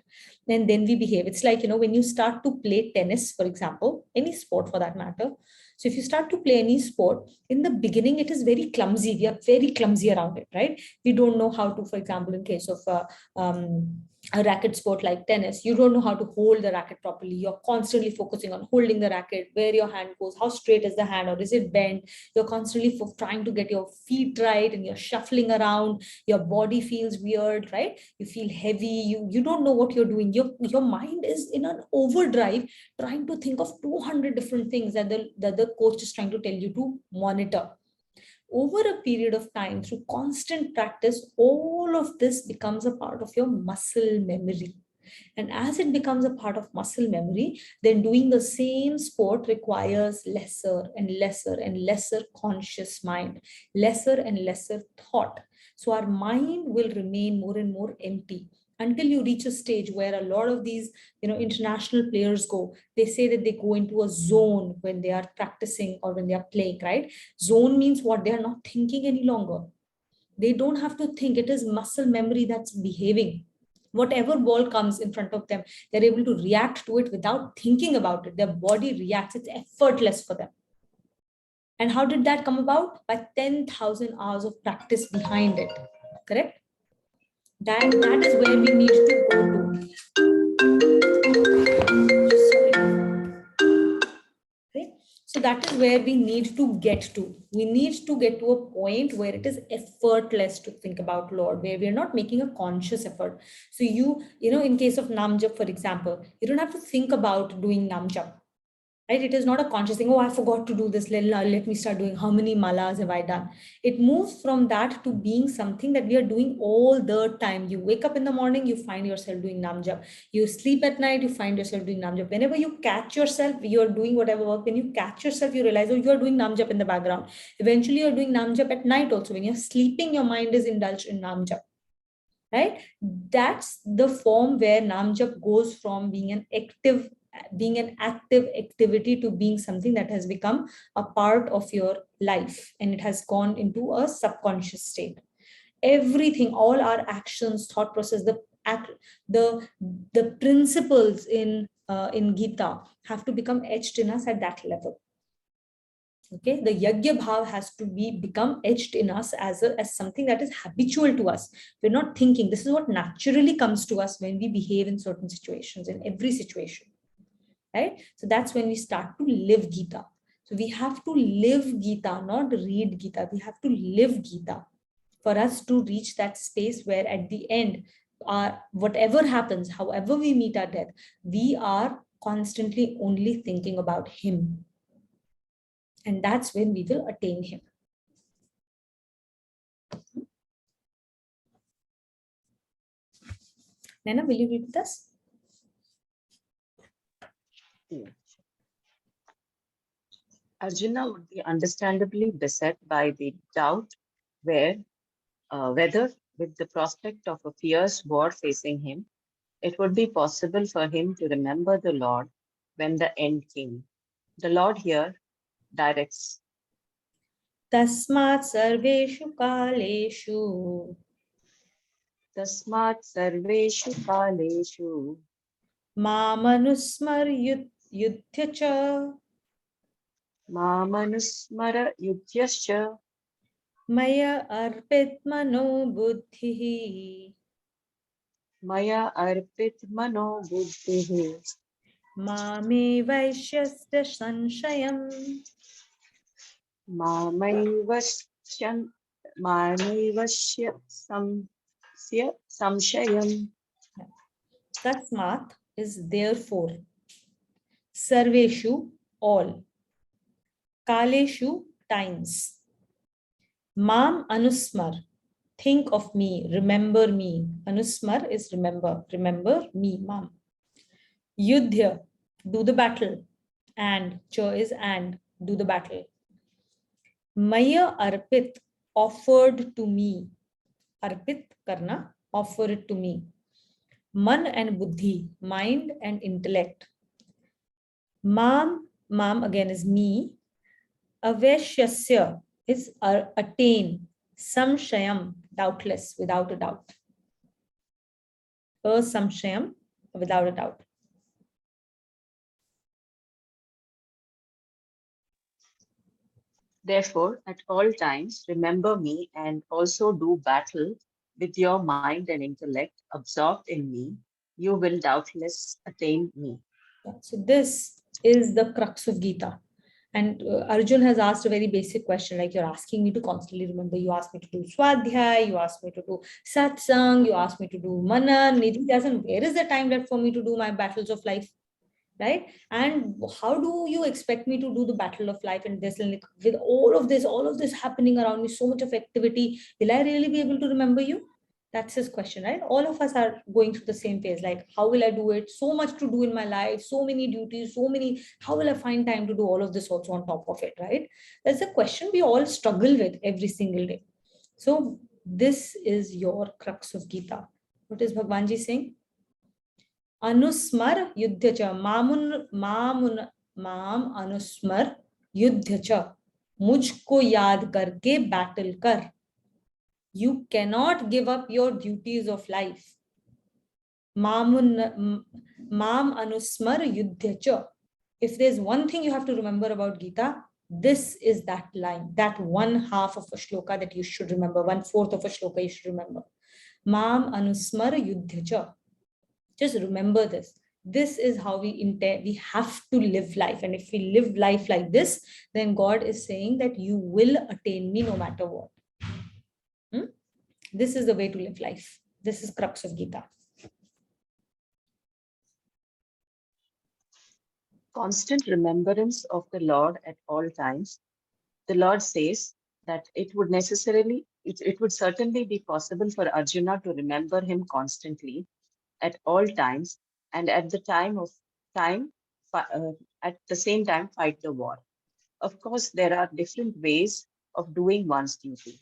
And then we behave. It's like, when you start to play tennis, for example, any sport for that matter. So if you start to play any sport, in the beginning, it is very clumsy. We are very clumsy around it, right? We don't know how to, for example, in case of a racket sport like tennis, you don't know how to hold the racket properly. You're constantly focusing on holding the racket, where your hand goes, how straight is the hand, or is it bent? You're constantly trying to get your feet right, and you're shuffling around. Your body feels weird, right? You feel heavy. You don't know what you're doing. Your mind is in an overdrive, trying to think of 200 different things that the coach is trying to tell you to monitor. Over a period of time, through constant practice, all of this becomes a part of your muscle memory. And as it becomes a part of muscle memory, then doing the same sport requires lesser and lesser and lesser conscious mind, lesser and lesser thought. So our mind will remain more and more empty until you reach a stage where a lot of these international players go. They say that they go into a zone when they are practicing or when they are playing, right? Zone means what? They are not thinking any longer. They don't have to think. It is muscle memory that's behaving. Whatever ball comes in front of them, they're able to react to it without thinking about it. Their body reacts. It's effortless for them. And how did that come about? By 10,000 hours of practice behind it. Correct? That is where we need to go to. Sorry. Okay. So that is where we need to get to. We need to get to a point where it is effortless to think about Lord, where we are not making a conscious effort. So in case of nam jap, for example, you don't have to think about doing nam jap, right? It is not a conscious thing. Oh, I forgot to do this. Let me start doing. How many malas have I done? It moves from that to being something that we are doing all the time. You wake up in the morning, you find yourself doing nam jap. You sleep at night, you find yourself doing nam jap. Whenever you catch yourself, you are doing whatever work. When you catch yourself, you realize, oh, you are doing nam jap in the background. Eventually, you're doing nam jap at night also. When you're sleeping, your mind is indulged in nam jap, right? That's the form where nam jap goes from being an active activity to being something that has become a part of your life, and it has gone into a subconscious state. Everything, all our actions, thought process, the the principles in Gita have to become etched in us at that level. Okay, the yajna bhav has to become etched in us as something that is habitual to us. We're not thinking. This is what naturally comes to us when we behave in certain situations, in every situation, right? So that's when we start to live Gita. So we have to live Gita, not read Gita. We have to live Gita for us to reach that space where at the end, whatever happens, however we meet our death, we are constantly only thinking about him. And that's when we will attain him. Nana, will you read with us? Arjuna would be understandably beset by the doubt whether, with the prospect of a fierce war facing him, it would be possible for him to remember the Lord when the end came. The Lord here directs. Tasmat sarveshu kaleshu Tasmat sarveshu kaleshu mamanusmar yudhya cha mamanusmara yudhyascha maya arpit mano buddhihi maya arpit mano buddhihi mame vaishyasya sanshayam Mamaivasya samshayam. Tasmat is therefore, sarveshu all, kaleshu times, mam anusmar think of me, remember me. Anusmar is remember me, mam. Yudhya, do the battle, and cha is and, do the battle. Maya arpit, offered to me. Arpit karna, offer it to me. Man and buddhi, mind and intellect. Mam again is me. Aveshyasya is attain. Samshayam, doubtless, without a doubt. Samshayam, without a doubt. Therefore, at all times, remember me and also do battle with your mind and intellect absorbed in me. You will doubtless attain me. So this is the crux of Gita. And Arjun has asked a very basic question, like you're asking me to constantly remember. You asked me to do Swadhyay, you asked me to do Satsang, you asked me to do Manan, Nidhi doesn't. Where is the time left for me to do my battles of life? Right? And how do you expect me to do the battle of life and this, like, with all of this happening around me, so much of activity, will I really be able to remember you? That's his question, right? All of us are going through the same phase, like, how will I do it? So much to do in my life, so many duties, how will I find time to do all of this also on top of it, right? That's a question we all struggle with every single day. So this is your crux of Gita. What is Bhagwanji saying? अनुस्मर युद्ध च माम अनुस्मर युद्ध च, मुझको याद करके battle कर. You cannot give up your duties of life. Mam anusmar yuddha cha. If there's one thing you have to remember about Gita, this is that line, that one half of a shloka that you should remember, 1/4 of a shloka you should remember. Mam anusmar yuddha cha. Just remember this. This is how we intend, we have to live life. And if we live life like this, then God is saying that you will attain me no matter what. This is the way to live life. This is crux of Gita. Constant remembrance of the Lord at all times. The Lord says that it would certainly be possible for Arjuna to remember him constantly at all times, and at the time, at the same time, fight the war. Of course, there are different ways of doing one's duty.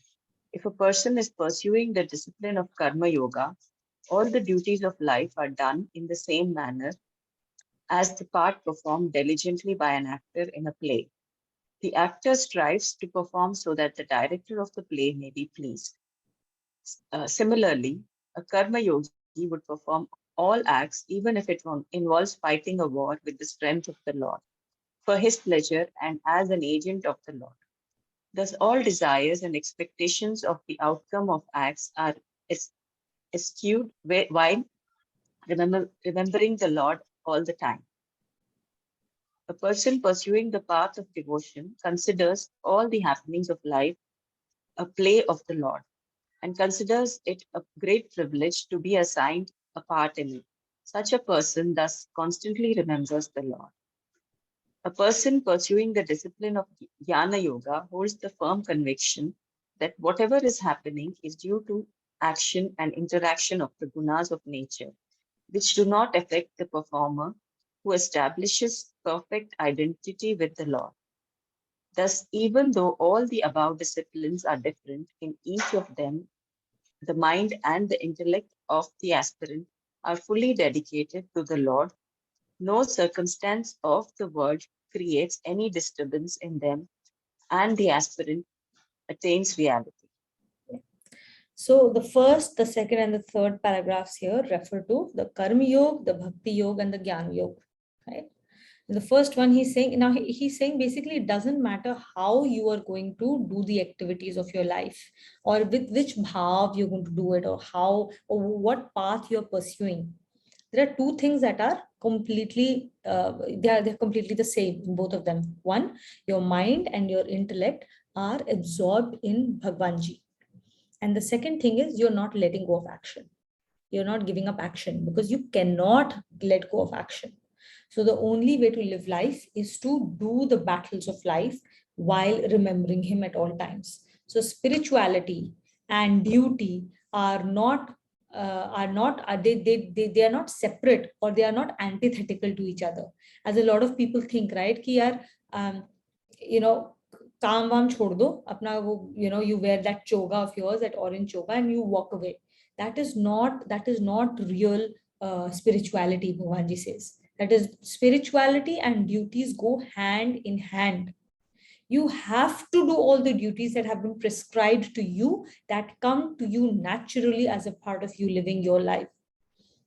If a person is pursuing the discipline of Karma Yoga, all the duties of life are done in the same manner as the part performed diligently by an actor in a play. The actor strives to perform so that the director of the play may be pleased. Similarly, a karma yogi would perform all acts even if it involves fighting a war with the strength of the Lord, for his pleasure and as an agent of the Lord. Thus, all desires and expectations of the outcome of acts are eschewed while remembering the Lord all the time. A person pursuing the path of devotion considers all the happenings of life a play of the Lord and considers it a great privilege to be assigned a part in it. Such a person thus constantly remembers the Lord. A person pursuing the discipline of Jnana Yoga holds the firm conviction that whatever is happening is due to action and interaction of the gunas of nature, which do not affect the performer who establishes perfect identity with the Lord. Thus, even though all the above disciplines are different, in each of them, the mind and the intellect of the aspirant are fully dedicated to the Lord. No circumstance of the world creates any disturbance in them, and the aspirant attains reality. So the first, the second, and the third paragraphs here refer to the Karma Yoga, the Bhakti Yoga, and the Gyan Yoga. Right? The first one he's saying, now he's saying basically it doesn't matter how you are going to do the activities of your life, or with which bhav you're going to do it, or how, or what path you're pursuing. There are two things that are completely, they're completely the same in both of them. One, your mind and your intellect are absorbed in Bhagwanji. And the second thing is you're not letting go of action. You're not giving up action because you cannot let go of action. So the only way to live life is to do the battles of life while remembering him at all times. So spirituality and duty are not they are not separate, or they are not antithetical to each other, as a lot of people think, right? Ki yaar, you know, काम वाम छोड़ दो अपना वो, you wear that choga of yours, that orange choga, and you walk away. That is not real spirituality. Bhagwanji says that is spirituality and duties go hand in hand. You have to do all the duties that have been prescribed to you, that come to you naturally as a part of you living your life.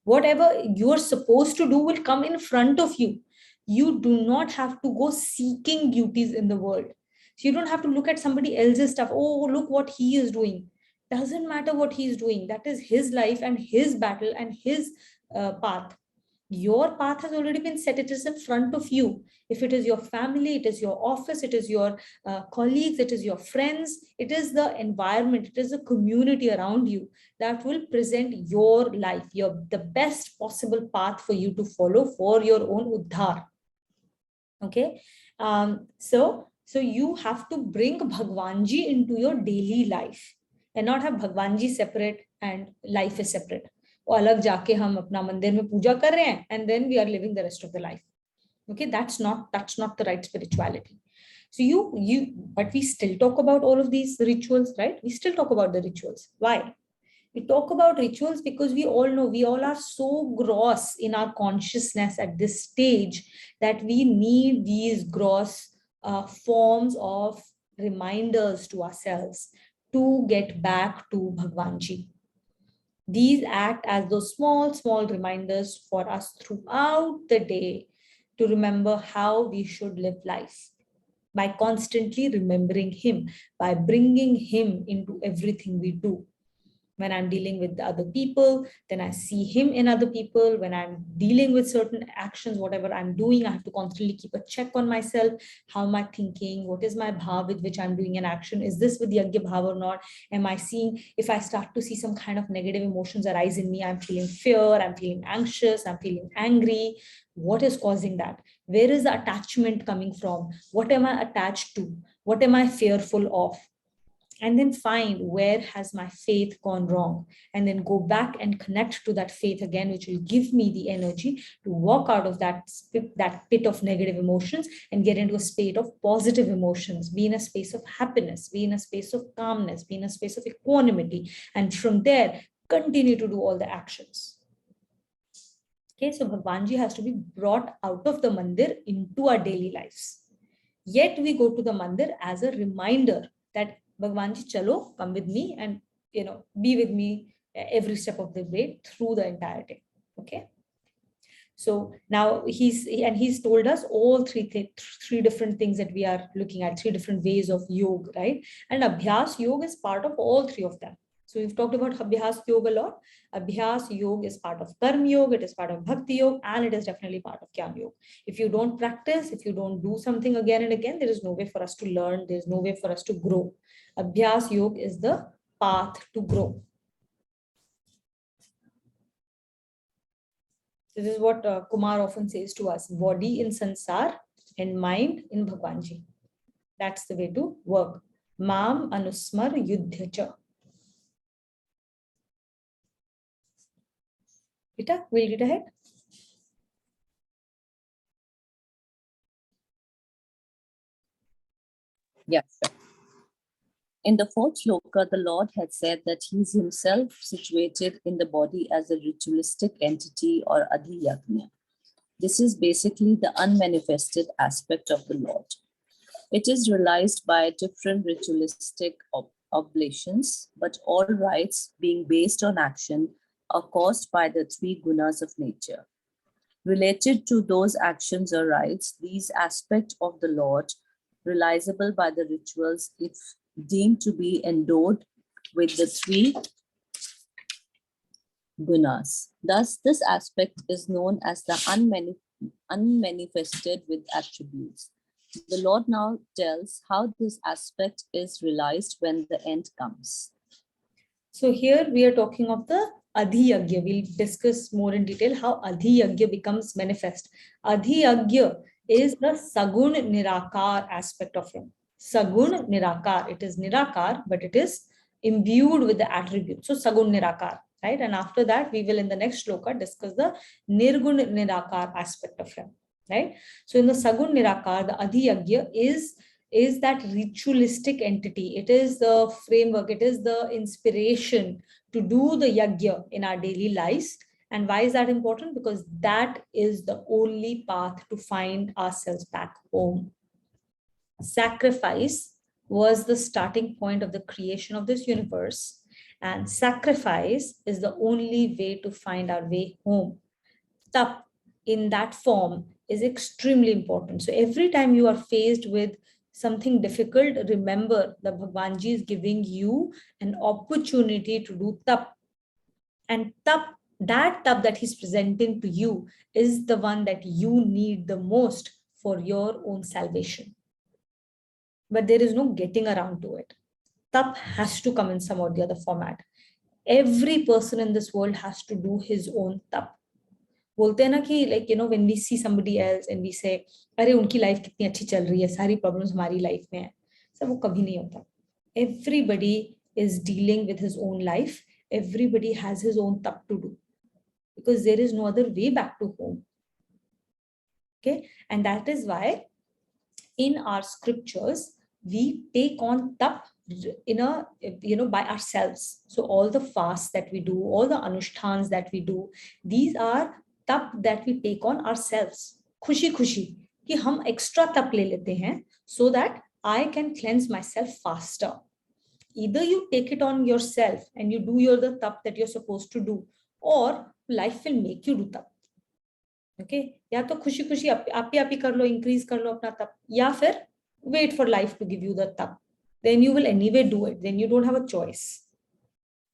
Whatever you're supposed to do will come in front of you. You do not have to go seeking duties in the world. So you don't have to look at somebody else's stuff. Oh, look what he is doing. Doesn't matter what he's doing. That is his life and his battle and his path. Your path has already been set. It is in front of you. If it is your family, it is your office, it is your colleagues, it is your friends, it is the environment, it is the community around you that will present your life, the best possible path for you to follow for your own uddhar. Okay. So you have to bring Bhagwanji into your daily life and not have Bhagwanji separate and life is separate. और अलग जाके हम अपना मंदिर में पूजा कर रहे हैं and then we are living the rest of the life. Okay, that's not the right spirituality. So but we still talk about all of these rituals, right? We still talk about the rituals. Why? We talk about rituals because we all know, we all are so gross in our consciousness at this stage that we need these gross forms of reminders to ourselves to get back to Bhagwanji. These act as those small reminders for us throughout the day to remember how we should live life, by constantly remembering him, by bringing him into everything we do. When I'm dealing with the other people, then I see him in other people. When I'm dealing with certain actions, whatever I'm doing, I have to constantly keep a check on myself. How am I thinking? What is my bhav with which I'm doing an action? Is this with yagya bhav or not? Am I seeing, if I start to see some kind of negative emotions arise in me, I'm feeling fear, I'm feeling anxious, I'm feeling angry. What is causing that? Where is the attachment coming from? What am I attached to? What am I fearful of? And then find where has my faith gone wrong, and then go back and connect to that faith again, which will give me the energy to walk out of that pit of negative emotions and get into a state of positive emotions, be in a space of happiness, be in a space of calmness, be in a space of equanimity, and from there continue to do all the actions. Okay, so Bhagwanji has to be brought out of the mandir into our daily lives. Yet we go to the mandir as a reminder that Bhagwanji, chalo, come with me and be with me every step of the way through the entire day. Okay. So now he's told us all three different things that we are looking at, three different ways of yoga, right? And Abhyas yoga is part of all three of them. So we've talked about Abhyas yoga a lot. Abhyas yoga is part of Karma yoga, it is part of Bhakti yoga, and it is definitely part of Jnana yoga. If you don't practice, if you don't do something again and again, there is no way for us to learn, there is no way for us to grow. Abhyas yoga is the path to grow. This is what Kumar often says to us: body in sansar and mind in Bhagwanji. That's the way to work. Mam anusmar yudhyacha. Rita, we'll read ahead. Yes. In the fourth shloka, the Lord had said that he is himself situated in the body as a ritualistic entity or adhiyagnya. This is basically the unmanifested aspect of the Lord. It is realized by different ritualistic oblations, but all rites being based on action are caused by the three gunas of nature. Related to those actions or rites, these aspects of the Lord, realizable by the rituals, if deemed to be endowed with the three gunas. Thus, this aspect is known as the unmanifested with attributes. The Lord now tells how this aspect is realized when the end comes. So here we are talking of the adhiyagya. We'll discuss more in detail how adhiyagya becomes manifest. Adhiyagya is the sagun nirakar aspect of him. Sagun nirakar. It is nirakar, but it is imbued with the attribute. So sagun nirakar, right? And after that, we will in the next shloka discuss the nirgun nirakar aspect of him, right? So in the sagun nirakar, the adhiyagya is that ritualistic entity. It is the framework, it is the inspiration to do the yagya in our daily lives. And why is that important? Because that is the only path to find ourselves back home. Sacrifice was the starting point of the creation of this universe, and sacrifice is the only way to find our way home. Tap in that form is extremely important. So every time you are faced with something difficult, remember that Bhagwanji is giving you an opportunity to do tap. And tap, that tap that he's presenting to you is the one that you need the most for your own salvation. But there is no getting around to it. Tap has to come in some or the other format. Every person in this world has to do his own tap. बोलते हैं ना कि like when we see somebody else and we say अरे उनकी life कितनी अच्छी चल रही है, सारी प्रॉब्लम्स हमारी लाइफ में है, सब वो कभी नहीं होता. Everybody is dealing with his own life, everybody has his own tap to do, because there is no other way back to home. Okay, and that is why in our scriptures we take on tap in a by ourselves. So all the fasts that we do, all the anushtans that we do, these are तप that we take on ourselves. खुशी खुशी कि हम extra तप ले लेते हैं so that I can cleanse myself faster. Either you take it on yourself and you do the tap that you're supposed to do, or life will make you do tap. Okay, या तो खुशी खुशी आप ही कर लो, increase कर लो अपना तप, या फिर wait for life to give you the tap. Then you will anyway do it, then you don't have a choice.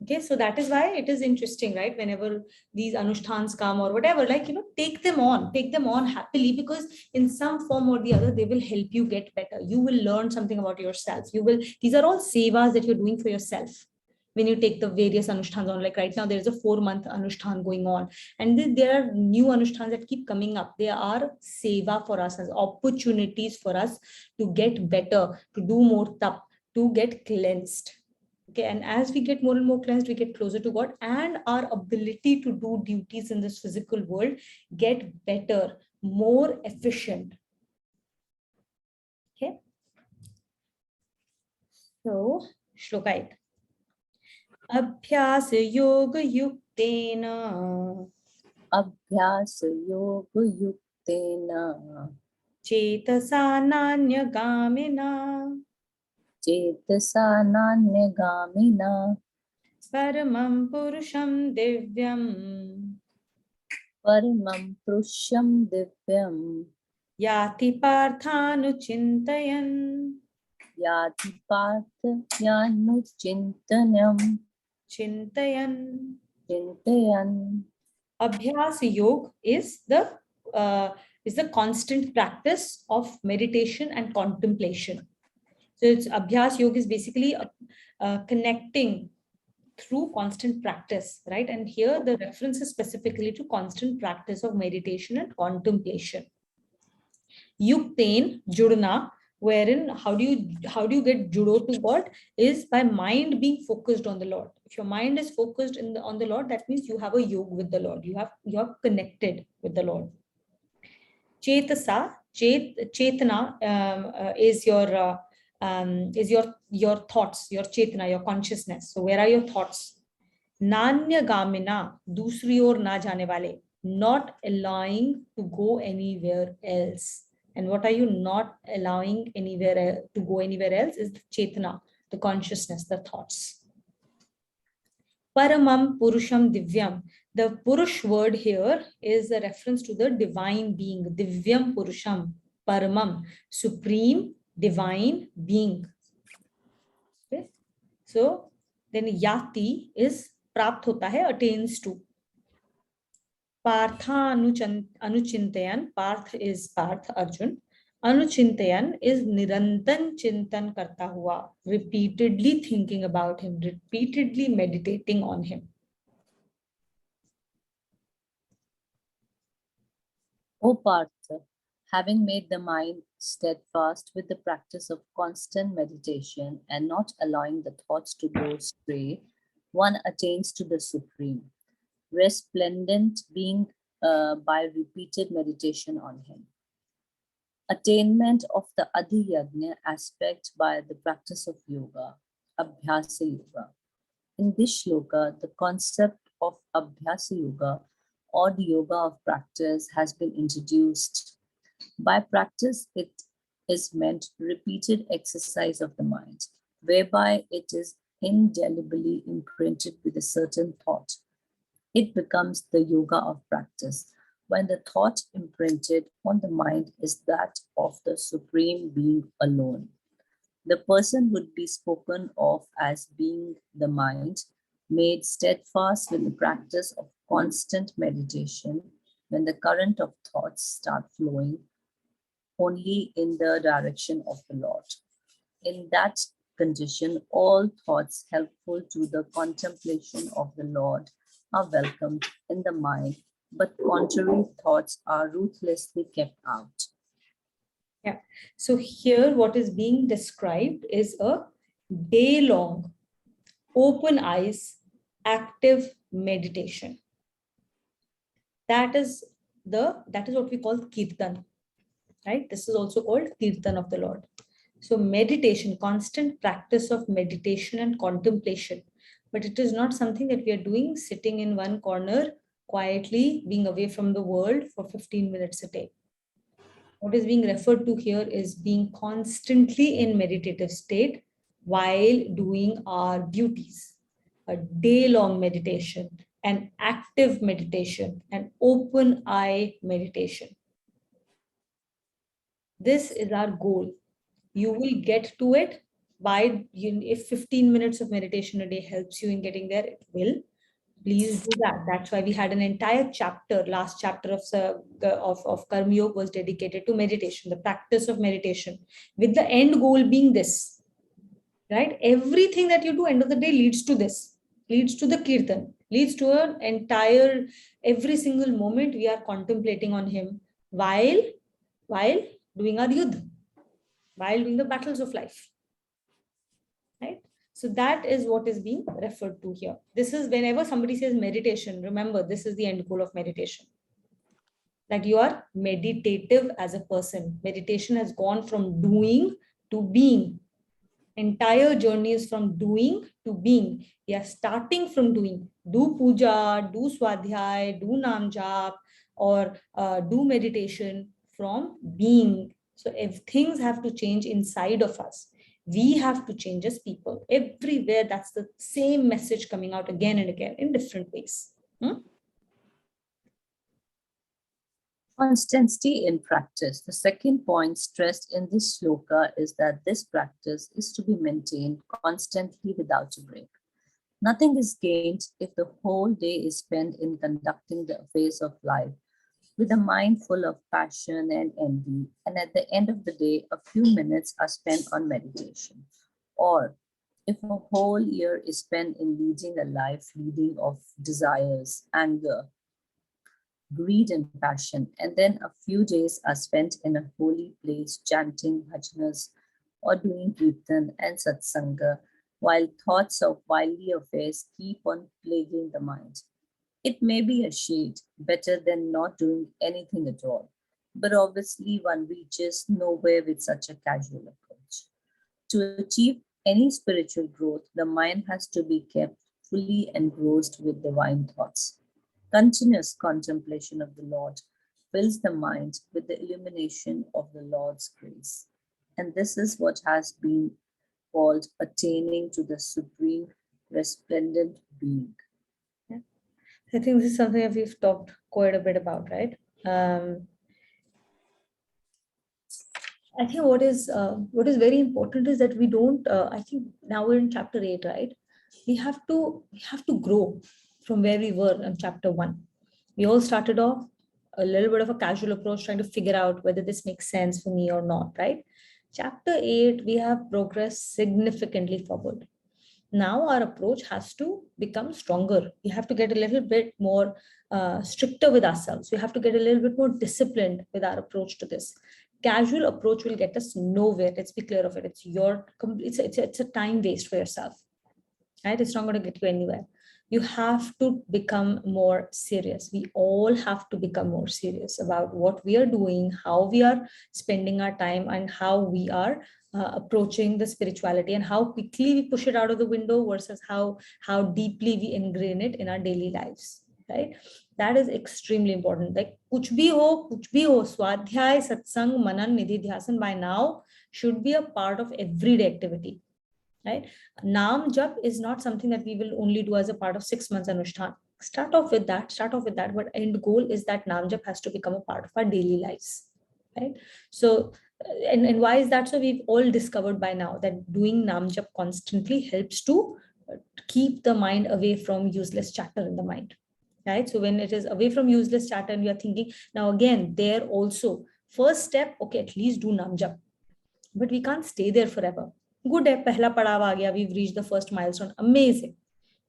Okay, so that is why it is interesting, right? Whenever these anushtans come or whatever, like, take them on happily, because in some form or the other, they will help you get better. You will learn something about yourself. These are all sevas that you're doing for yourself. When you take the various anushtans on, like right now, there's a 4-month anushtan going on. And there are new anushtans that keep coming up. They are seva for us, as opportunities for us to get better, to do more tap, to get cleansed. Okay, and as we get more and more cleansed, we get closer to God, and our ability to do duties in this physical world get better, more efficient. Okay. So, Shloka 8. Abhyas yoga yuktena Abhyas yoga yuktena chetasa nanya chetasa nanya paramam purusham divyam paramam purusham divyam yati parthanuchintayan yati partha yanuchintanam chintayan. chintayan. Abhyas yoga is the constant practice of meditation and contemplation. So it's Abhyas yoga is basically connecting through constant practice, right? And here the reference is specifically to constant practice of meditation and contemplation. Yukten judna, wherein how do you get judo to God, is by mind being focused on the Lord. If your mind is focused on the Lord, that means you have a yoga with the Lord. You are connected with the Lord. Chetasa, chetana is your thoughts, your chetana, your consciousness. So where are your thoughts? Nanya gamina, dusri or na jane wale, not allowing to go anywhere else. And what are you not allowing to go anywhere else is the chetana, the consciousness, the thoughts. Paramam Purusham Divyam. The Purush word here is a reference to the divine being. Divyam Purusham. Paramam. Supreme, divine being. Okay. So then Yati is prapt hota hai, attains to. Partha Anuchintayan. Parth is Parth, Arjun. Anuchintayan is nirantan chintan karta hua, repeatedly thinking about him, repeatedly meditating on him. O Partha, having made the mind steadfast with the practice of constant meditation and not allowing the thoughts to go astray, one attains to the Supreme, resplendent being by repeated meditation on him. Attainment of the Adhiyagna aspect by the practice of yoga, Abhyasa Yoga. In this shloka, the concept of Abhyasa Yoga or the yoga of practice has been introduced. By practice, it is meant repeated exercise of the mind, whereby it is indelibly imprinted with a certain thought. It becomes the yoga of practice when the thought imprinted on the mind is that of the Supreme Being alone. The person would be spoken of as being the mind, made steadfast with the practice of constant meditation when the current of thoughts start flowing only in the direction of the Lord. In that condition, all thoughts helpful to the contemplation of the Lord are welcomed in the mind, but contrary thoughts are ruthlessly kept out. Yeah. So here what is being described is a day-long, open eyes, active meditation. That is what we call kirtan, right? This is also called kirtan of the Lord. So meditation, constant practice of meditation and contemplation, but it is not something that we are doing sitting in one corner, quietly being away from the world for 15 minutes a day. What is being referred to here is being constantly in meditative state while doing our duties. A day-long meditation, an active meditation, an open eye meditation. This is our goal. You will get to it if 15 minutes of meditation a day helps you in getting there, it will. Please do that. That's why we had an entire chapter, last chapter of Karma Yoga was dedicated to meditation, the practice of meditation, with the end goal being this, right? Everything that you do end of the day leads to this, leads to the kirtan, leads to an entire, every single moment we are contemplating on him while doing our yudh, while doing the battles of life, right? So that is what is being referred to here. This is whenever somebody says meditation, remember this is the end goal of meditation. That you are meditative as a person. Meditation has gone from doing to being. Entire journey is from doing to being. We are starting from doing. Do puja, do swadhyay, do nam jap, or do meditation from being. So if things have to change inside of us, we have to change as people. Everywhere, that's the same message coming out again and again in different ways. Constancy in practice. The second point stressed in this shloka is that this practice is to be maintained constantly without a break. Nothing is gained if the whole day is spent in conducting the affairs of life with a mind full of passion and envy, and at the end of the day, a few minutes are spent on meditation. Or if a whole year is spent in leading a life leading of desires, anger, greed, and passion, and then a few days are spent in a holy place chanting bhajanas or doing kirtan and satsanga, while thoughts of worldly affairs keep on plaguing the mind. It may be a shade better than not doing anything at all, but obviously one reaches nowhere with such a casual approach. To achieve any spiritual growth, the mind has to be kept fully engrossed with divine thoughts. Continuous contemplation of the Lord fills the mind with the illumination of the Lord's grace. And this is what has been called attaining to the supreme resplendent being. Yeah. I think this is something that we've talked quite a bit about, right? I think what is very important is that we don't. I think now we're in chapter 8, right? We have to grow from where we were in chapter 1. We all started off a little bit of a casual approach, trying to figure out whether this makes sense for me or not, right? Chapter 8, we have progressed significantly forward. Now our approach has to become stronger. We have to get a little bit more stricter with ourselves. We have to get a little bit more disciplined with our approach to this. Casual approach will get us nowhere. Let's be clear of it. It's a time waste for yourself, right? It's not going to get you anywhere. You have to become more serious. We all have to become more serious about what we are doing, how we are spending our time, and how we are approaching the spirituality, and how quickly we push it out of the window versus how deeply we ingrain it in our daily lives, right? That is extremely important. Like kuch bhi ho, swadhyay, satsang, manan, nidhi, dhyasan by now should be a part of everyday activity, right? Nam jap is not something that we will only do as a part of 6 months anushthan. Start off with that, but end goal is that Nam jap has to become a part of our daily lives, right? So, and why is that? So we've all discovered by now that doing Nam jap constantly helps to keep the mind away from useless chatter in the mind, right? So when it is away from useless chatter and we are thinking, now again, there also, first step, okay, at least do Nam jap, but we can't stay there forever. Good hai, pehla padav aa gaya, we've reached the first milestone, amazing.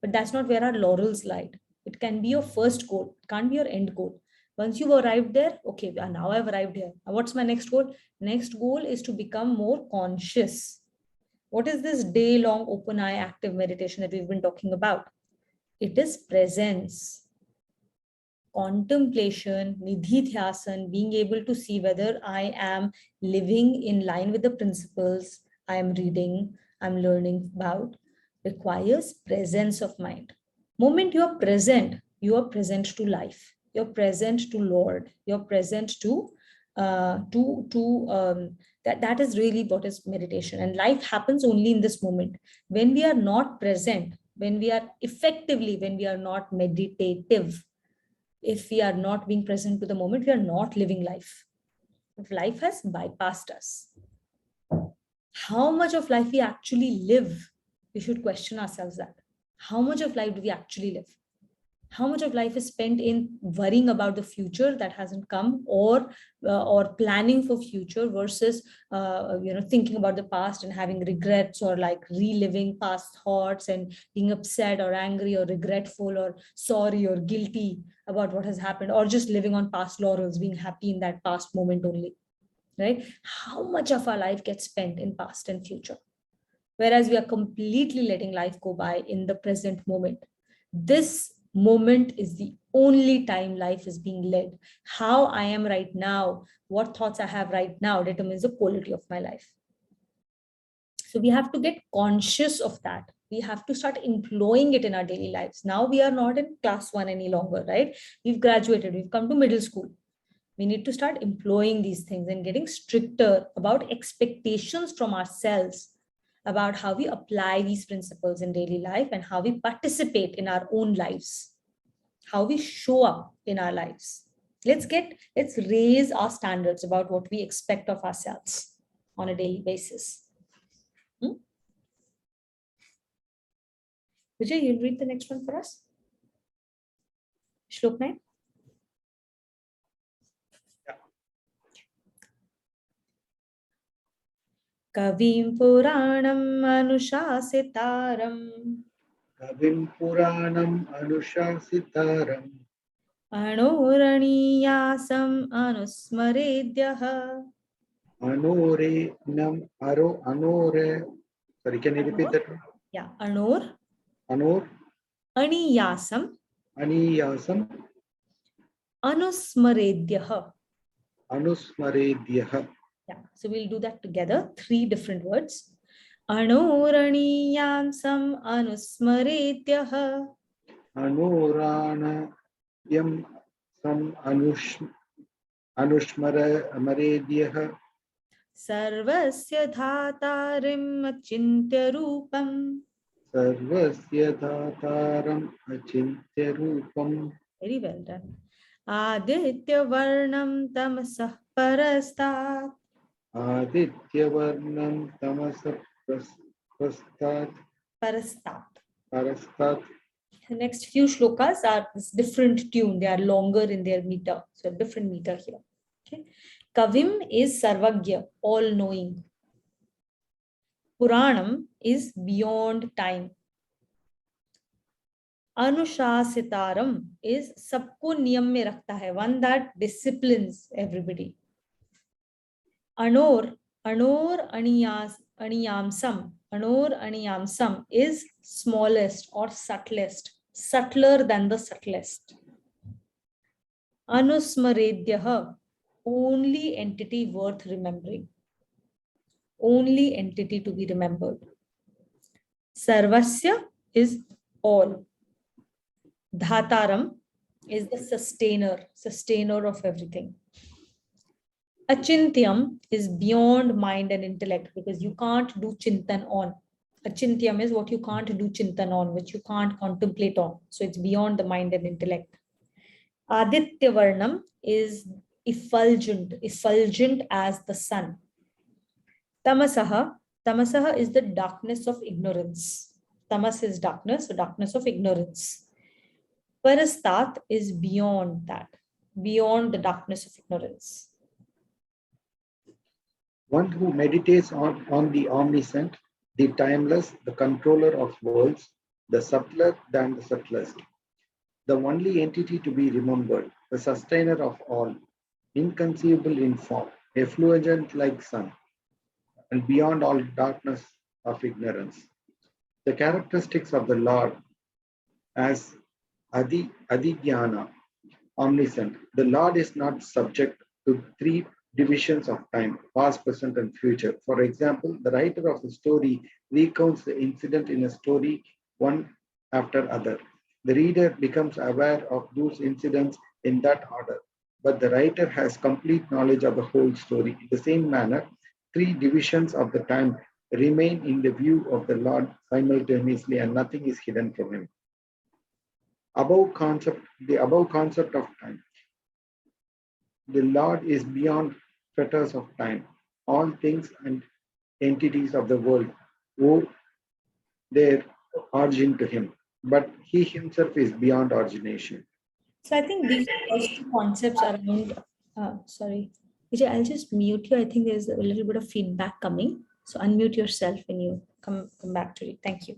But that's not where our laurels lie. It can be your first goal, it can't be your end goal. Once you've arrived there, okay, now I've arrived here. Now what's my next goal? Next goal is to become more conscious. What is this day-long open eye active meditation that we've been talking about? It is presence, contemplation, nidhi dhyasan, being able to see whether I am living in line with the principles I am reading, I'm learning about, requires presence of mind. Moment you are present to life, you're present to Lord, you're present to that is really what is meditation. And life happens only in this moment. When we are not present, when we are not meditative, if we are not being present to the moment, we are not living life. If life has bypassed us. How much of life we actually live? We should question ourselves that. How much of life do we actually live? How much of life is spent in worrying about the future that hasn't come, or planning for future, versus thinking about the past and having regrets, or like reliving past thoughts and being upset or angry or regretful or sorry or guilty about what has happened, or just living on past laurels, being happy in that past moment only, right? How much of our life gets spent in past and future, whereas we are completely letting life go by in the present moment. This moment is the only time life is being led. How I am right now, what thoughts I have right now, determines the quality of my life. So we have to get conscious of that. We have to start employing it in our daily lives. Now we are not in class 1 any longer, right? We've graduated, we've come to middle school. We need to start employing these things and getting stricter about expectations from ourselves, about how we apply these principles in daily life and how we participate in our own lives, how we show up in our lives. Let's raise our standards about what we expect of ourselves on a daily basis. Vijay, you'll read the next one for us. Shlok 9. Kavim Puranam Anushasitaram Kavim Puranam Anushasitaram Anoraniyasam Anusmaredyah. Anore. Sorry, can you repeat that one? Yeah, Anor Anor Aniyasam Aniyasam Anusmaredyah. Anusmaredyah. Yeah, so we'll do that together. 3 different words. Anoraniyasam Anusmaredyah. Anuranayam Sam Anushmaredyah. Sarvasya Dhatarim Achintya Rupam. Sarvasya Dhataram Achintya Rupam. Very well done. Aditya Varnam Tamasah Parastat. Aditya Varnam Tamasa Prastat. Parastat. The next few shlokas are this different tune. They are longer in their meter. So different meter here. Okay. Kavim is Sarvagya, all-knowing. Puranam is beyond time. Anushasitaram is sabko niyam mein rakhta hai, one that disciplines everybody. Anor Aniyamsam is smallest or subtlest, subtler than the subtlest. Anusmaredyah, only entity worth remembering, only entity to be remembered. Sarvasya is all. Dhataram is the sustainer of everything. Achintyam is beyond mind and intellect, because you can't do chintan on. Achintyam is what you can't do chintan on, which you can't contemplate on. So it's beyond the mind and intellect. Aditya Varnam is effulgent as the sun. Tamasaha is the darkness of ignorance. Tamas is darkness, so darkness of ignorance. Parastat is beyond that, beyond the darkness of ignorance. One who meditates on the omniscient, the timeless, the controller of worlds, the subtler than the subtlest, the only entity to be remembered, the sustainer of all, inconceivable in form, effulgent like sun, and beyond all darkness of ignorance. The characteristics of the Lord as Adigyana, omniscient. The Lord is not subject to 3 divisions of time, past, present, and future. For example, the writer of a story recounts the incident in a story one after other. The reader becomes aware of those incidents in that order, but the writer has complete knowledge of the whole story. In the same manner, 3 divisions of the time remain in the view of the Lord simultaneously, and nothing is hidden from him. The above concept of time. The Lord is beyond fetters of time. All things and entities of the world owe their origin to him, but he himself is beyond origination. So I think these first two concepts around, sorry, Vijay, I'll just mute you. I think there's a little bit of feedback coming. So unmute yourself when you come back to it. Thank you.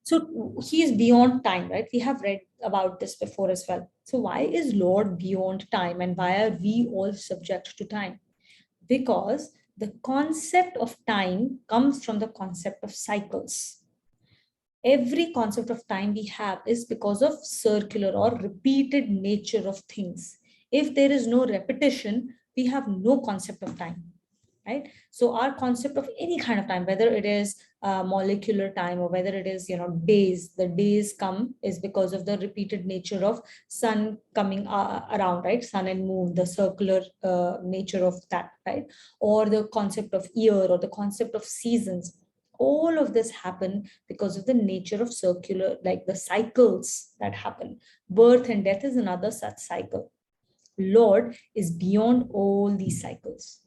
So he is beyond time, right? We have read about this before as well. So why is Lord beyond time and why are we all subject to time? Because the concept of time comes from the concept of cycles. Every concept of time we have is because of circular or repeated nature of things. If there is no repetition, we have no concept of time, right? So our concept of any kind of time, whether it is molecular time or whether it is, days, the days come is because of the repeated nature of sun coming around, right? Sun and moon, the circular nature of that, right? Or the concept of year or the concept of seasons. All of this happen because of the nature of circular, like the cycles that happen. Birth and death is another such cycle. Lord is beyond all these cycles.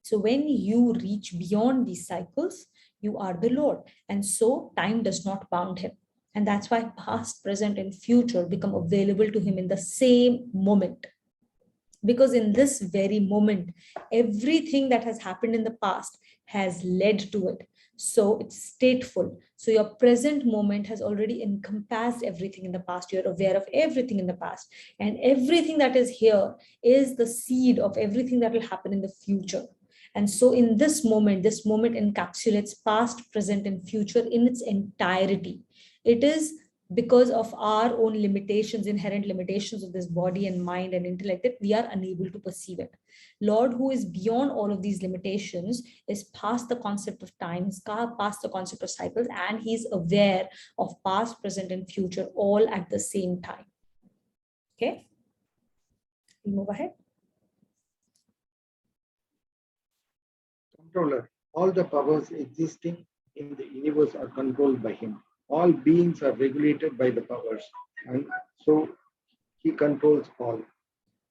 So when you reach beyond these cycles, you are the Lord. And so time does not bound him. And that's why past, present, and future become available to him in the same moment. Because in this very moment, everything that has happened in the past has led to it. So it's stateful. So your present moment has already encompassed everything in the past. You're aware of everything in the past. And everything that is here is the seed of everything that will happen in the future. And so in this moment encapsulates past, present, and future in its entirety. It is because of our own limitations, inherent limitations of this body and mind and intellect, that we are unable to perceive it. Lord, who is beyond all of these limitations, is past the concept of time, is past the concept of cycles, and he's aware of past, present, and future all at the same time. Okay, we move ahead. Controller. All the powers existing in the universe are controlled by him. All beings are regulated by the powers, and so he controls all.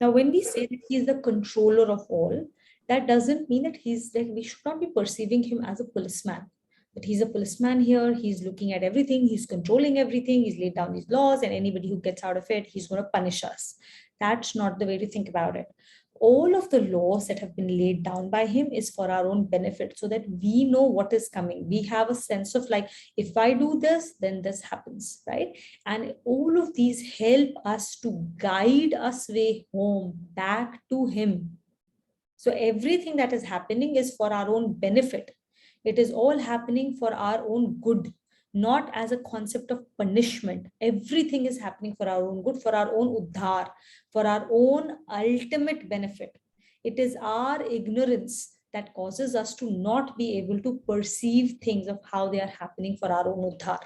Now, when we say that he is the controller of all, that doesn't mean that we should not be perceiving him as a policeman. That he's a policeman here, he's looking at everything, he's controlling everything, he's laid down these laws, and anybody who gets out of it, he's going to punish us. That's not the way to think about it. All of the laws that have been laid down by him is for our own benefit, so that we know what is coming. We have a sense of like, if I do this, then this happens, right? And all of these help us to guide us way home, back to him. So everything that is happening is for our own benefit. It is all happening for our own good, not as a concept of punishment. Everything is happening for our own good, for our own uddhar, for our own ultimate benefit. It is our ignorance that causes us to not be able to perceive things of how they are happening for our own uddhar.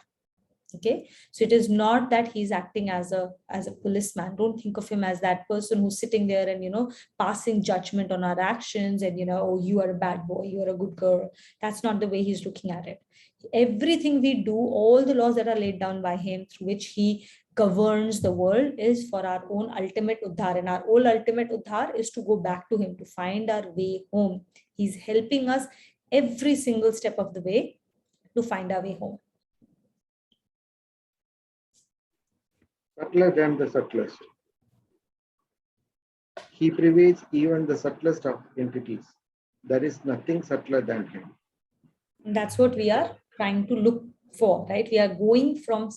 Okay, so it is not that he's acting as a policeman. Don't think of him as that person who's sitting there and passing judgment on our actions and oh, you are a bad boy, you are a good girl. That's not the way he's looking at it. Everything we do, all the laws that are laid down by him through which he governs the world, is for our own ultimate uddhar, and our whole ultimate uddhar is to go back to him, to find our way home. He's helping us every single step of the way to find our way home. Subtler than the subtlest. He pervades even the subtlest of entities. There is nothing subtler than him. And that's what we are trying to look for, right? We are going from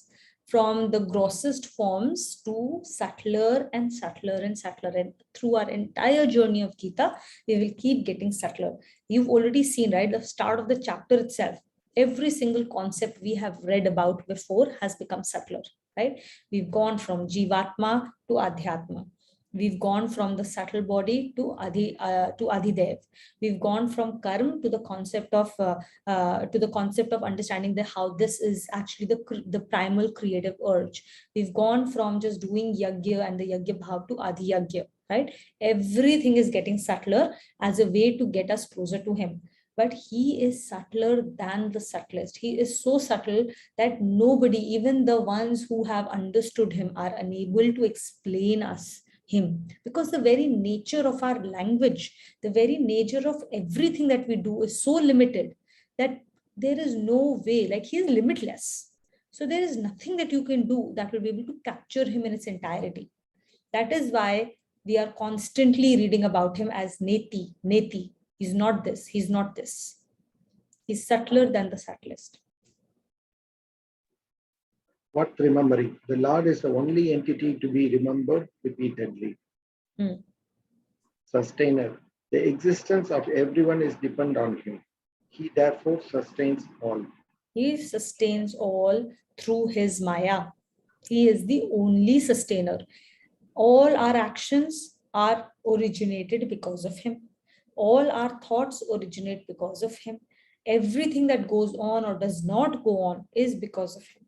the grossest forms to subtler and subtler and subtler. And through our entire journey of Gita, we will keep getting subtler. You've already seen, right? The start of the chapter itself. Every single concept we have read about before has become subtler, right? We've gone from Jivatma to Adhyatma. We've gone from the subtle body to Adhidev. We've gone from karma to the concept of understanding how this is actually the primal creative urge. We've gone from just doing yagya and the yagya bhav to adi yagya, right? Everything is getting subtler as a way to get us closer to him. But he is subtler than the subtlest. He is so subtle that nobody, even the ones who have understood him, are unable to explain us him, because the very nature of our language, the very nature of everything that we do is so limited that there is no way, like he is limitless. So there is nothing that you can do that will be able to capture him in its entirety. That is why we are constantly reading about him as Neti, Neti. He's not this, he's not this. He's subtler than the subtlest. What remembering? The Lord is the only entity to be remembered repeatedly. Sustainer. The existence of everyone is dependent on him. He therefore sustains all. He sustains all through his Maya. He is the only sustainer. All our actions are originated because of him. All our thoughts originate because of him. Everything that goes on or does not go on is because of him.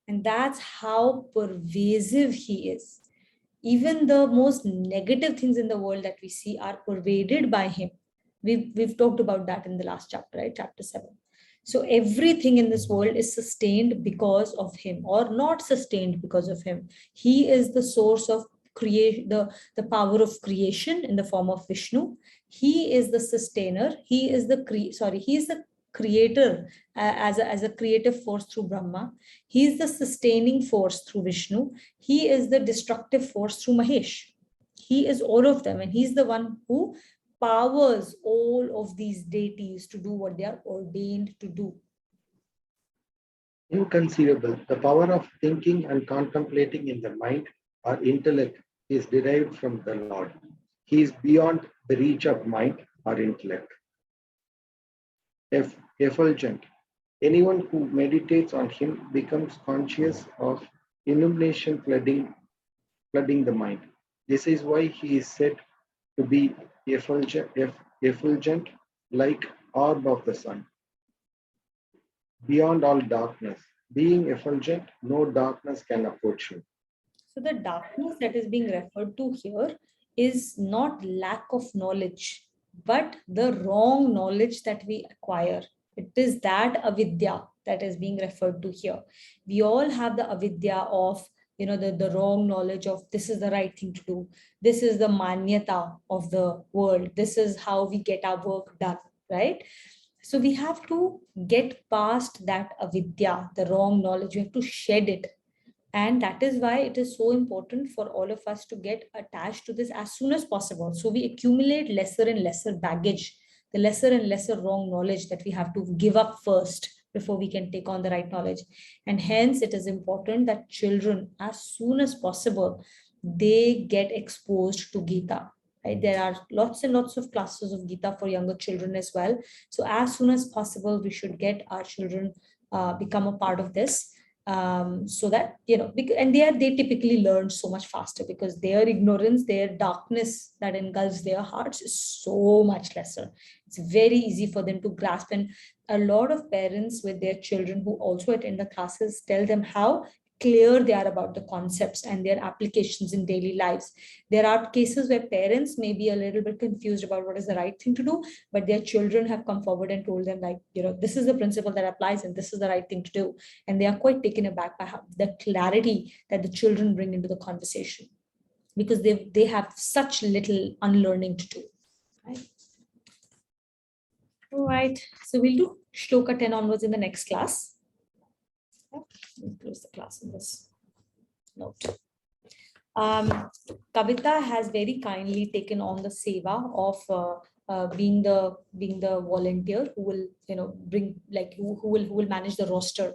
And that's how pervasive he is. Even the most negative things in the world that we see are pervaded by him. We've talked about that in the last chapter, right? Chapter 7. So everything in this world is sustained because of him, or not sustained because of him. He is the source of create the power of creation in the form of Vishnu. He is the sustainer. He is the creator as a creative force through Brahma. He is the sustaining force through Vishnu. He is the destructive force through Mahesh. He is all of them, and he's the one who powers all of these deities to do what they are ordained to do. Inconceivable. The power of thinking and contemplating in the mind or intellect is derived from the Lord. He is beyond the reach of mind or intellect. Effulgent. Anyone who meditates on him becomes conscious of illumination flooding the mind. This is why he is said to be effulgent like orb of the sun. Beyond all darkness. Being effulgent, no darkness can approach him. So the darkness that is being referred to here is not lack of knowledge, but the wrong knowledge that we acquire. It is that avidya that is being referred to here. We all have the avidya of, the wrong knowledge of this is the right thing to do. This is the manyata of the world. This is how we get our work done, right? So we have to get past that avidya, the wrong knowledge. We have to shed it. And that is why it is so important for all of us to get attached to this as soon as possible. So we accumulate lesser and lesser baggage, the lesser and lesser wrong knowledge that we have to give up first before we can take on the right knowledge. And hence it is important that children, as soon as possible, they get exposed to Gita. Right? There are lots and lots of classes of Gita for younger children as well. So as soon as possible, we should get our children become a part of this. So that and they typically learn so much faster because their ignorance, their darkness that engulfs their hearts is so much lesser. It's very easy for them to grasp, and a lot of parents with their children who also attend the classes tell them how clear they are about the concepts and their applications in daily lives. There are cases where parents may be a little bit confused about what is the right thing to do, but their children have come forward and told them, like, this is the principle that applies and this is the right thing to do. And they are quite taken aback by the clarity that the children bring into the conversation, because they have such little unlearning to do. Right? All right, so we'll do Shloka 10 onwards in the next class. We'll close the class in this note. Kavita has very kindly taken on the seva of being the volunteer who will bring, like, who will manage the roster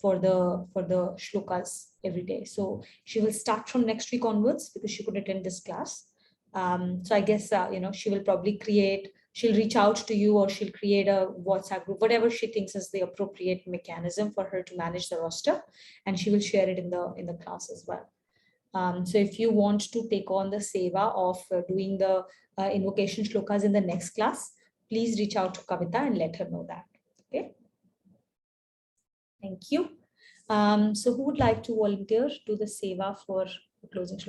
for the shlokas every day. So she will start from next week onwards because she could attend this class. So I guess she will probably she'll reach out to you, or she'll create a WhatsApp group, whatever she thinks is the appropriate mechanism for her to manage the roster, and she will share it in the class as well. So if you want to take on the seva of doing the invocation shlokas in the next class, please reach out to Kavita and let her know that. Okay. Thank you. So who would like to volunteer to the seva for closing shlokas?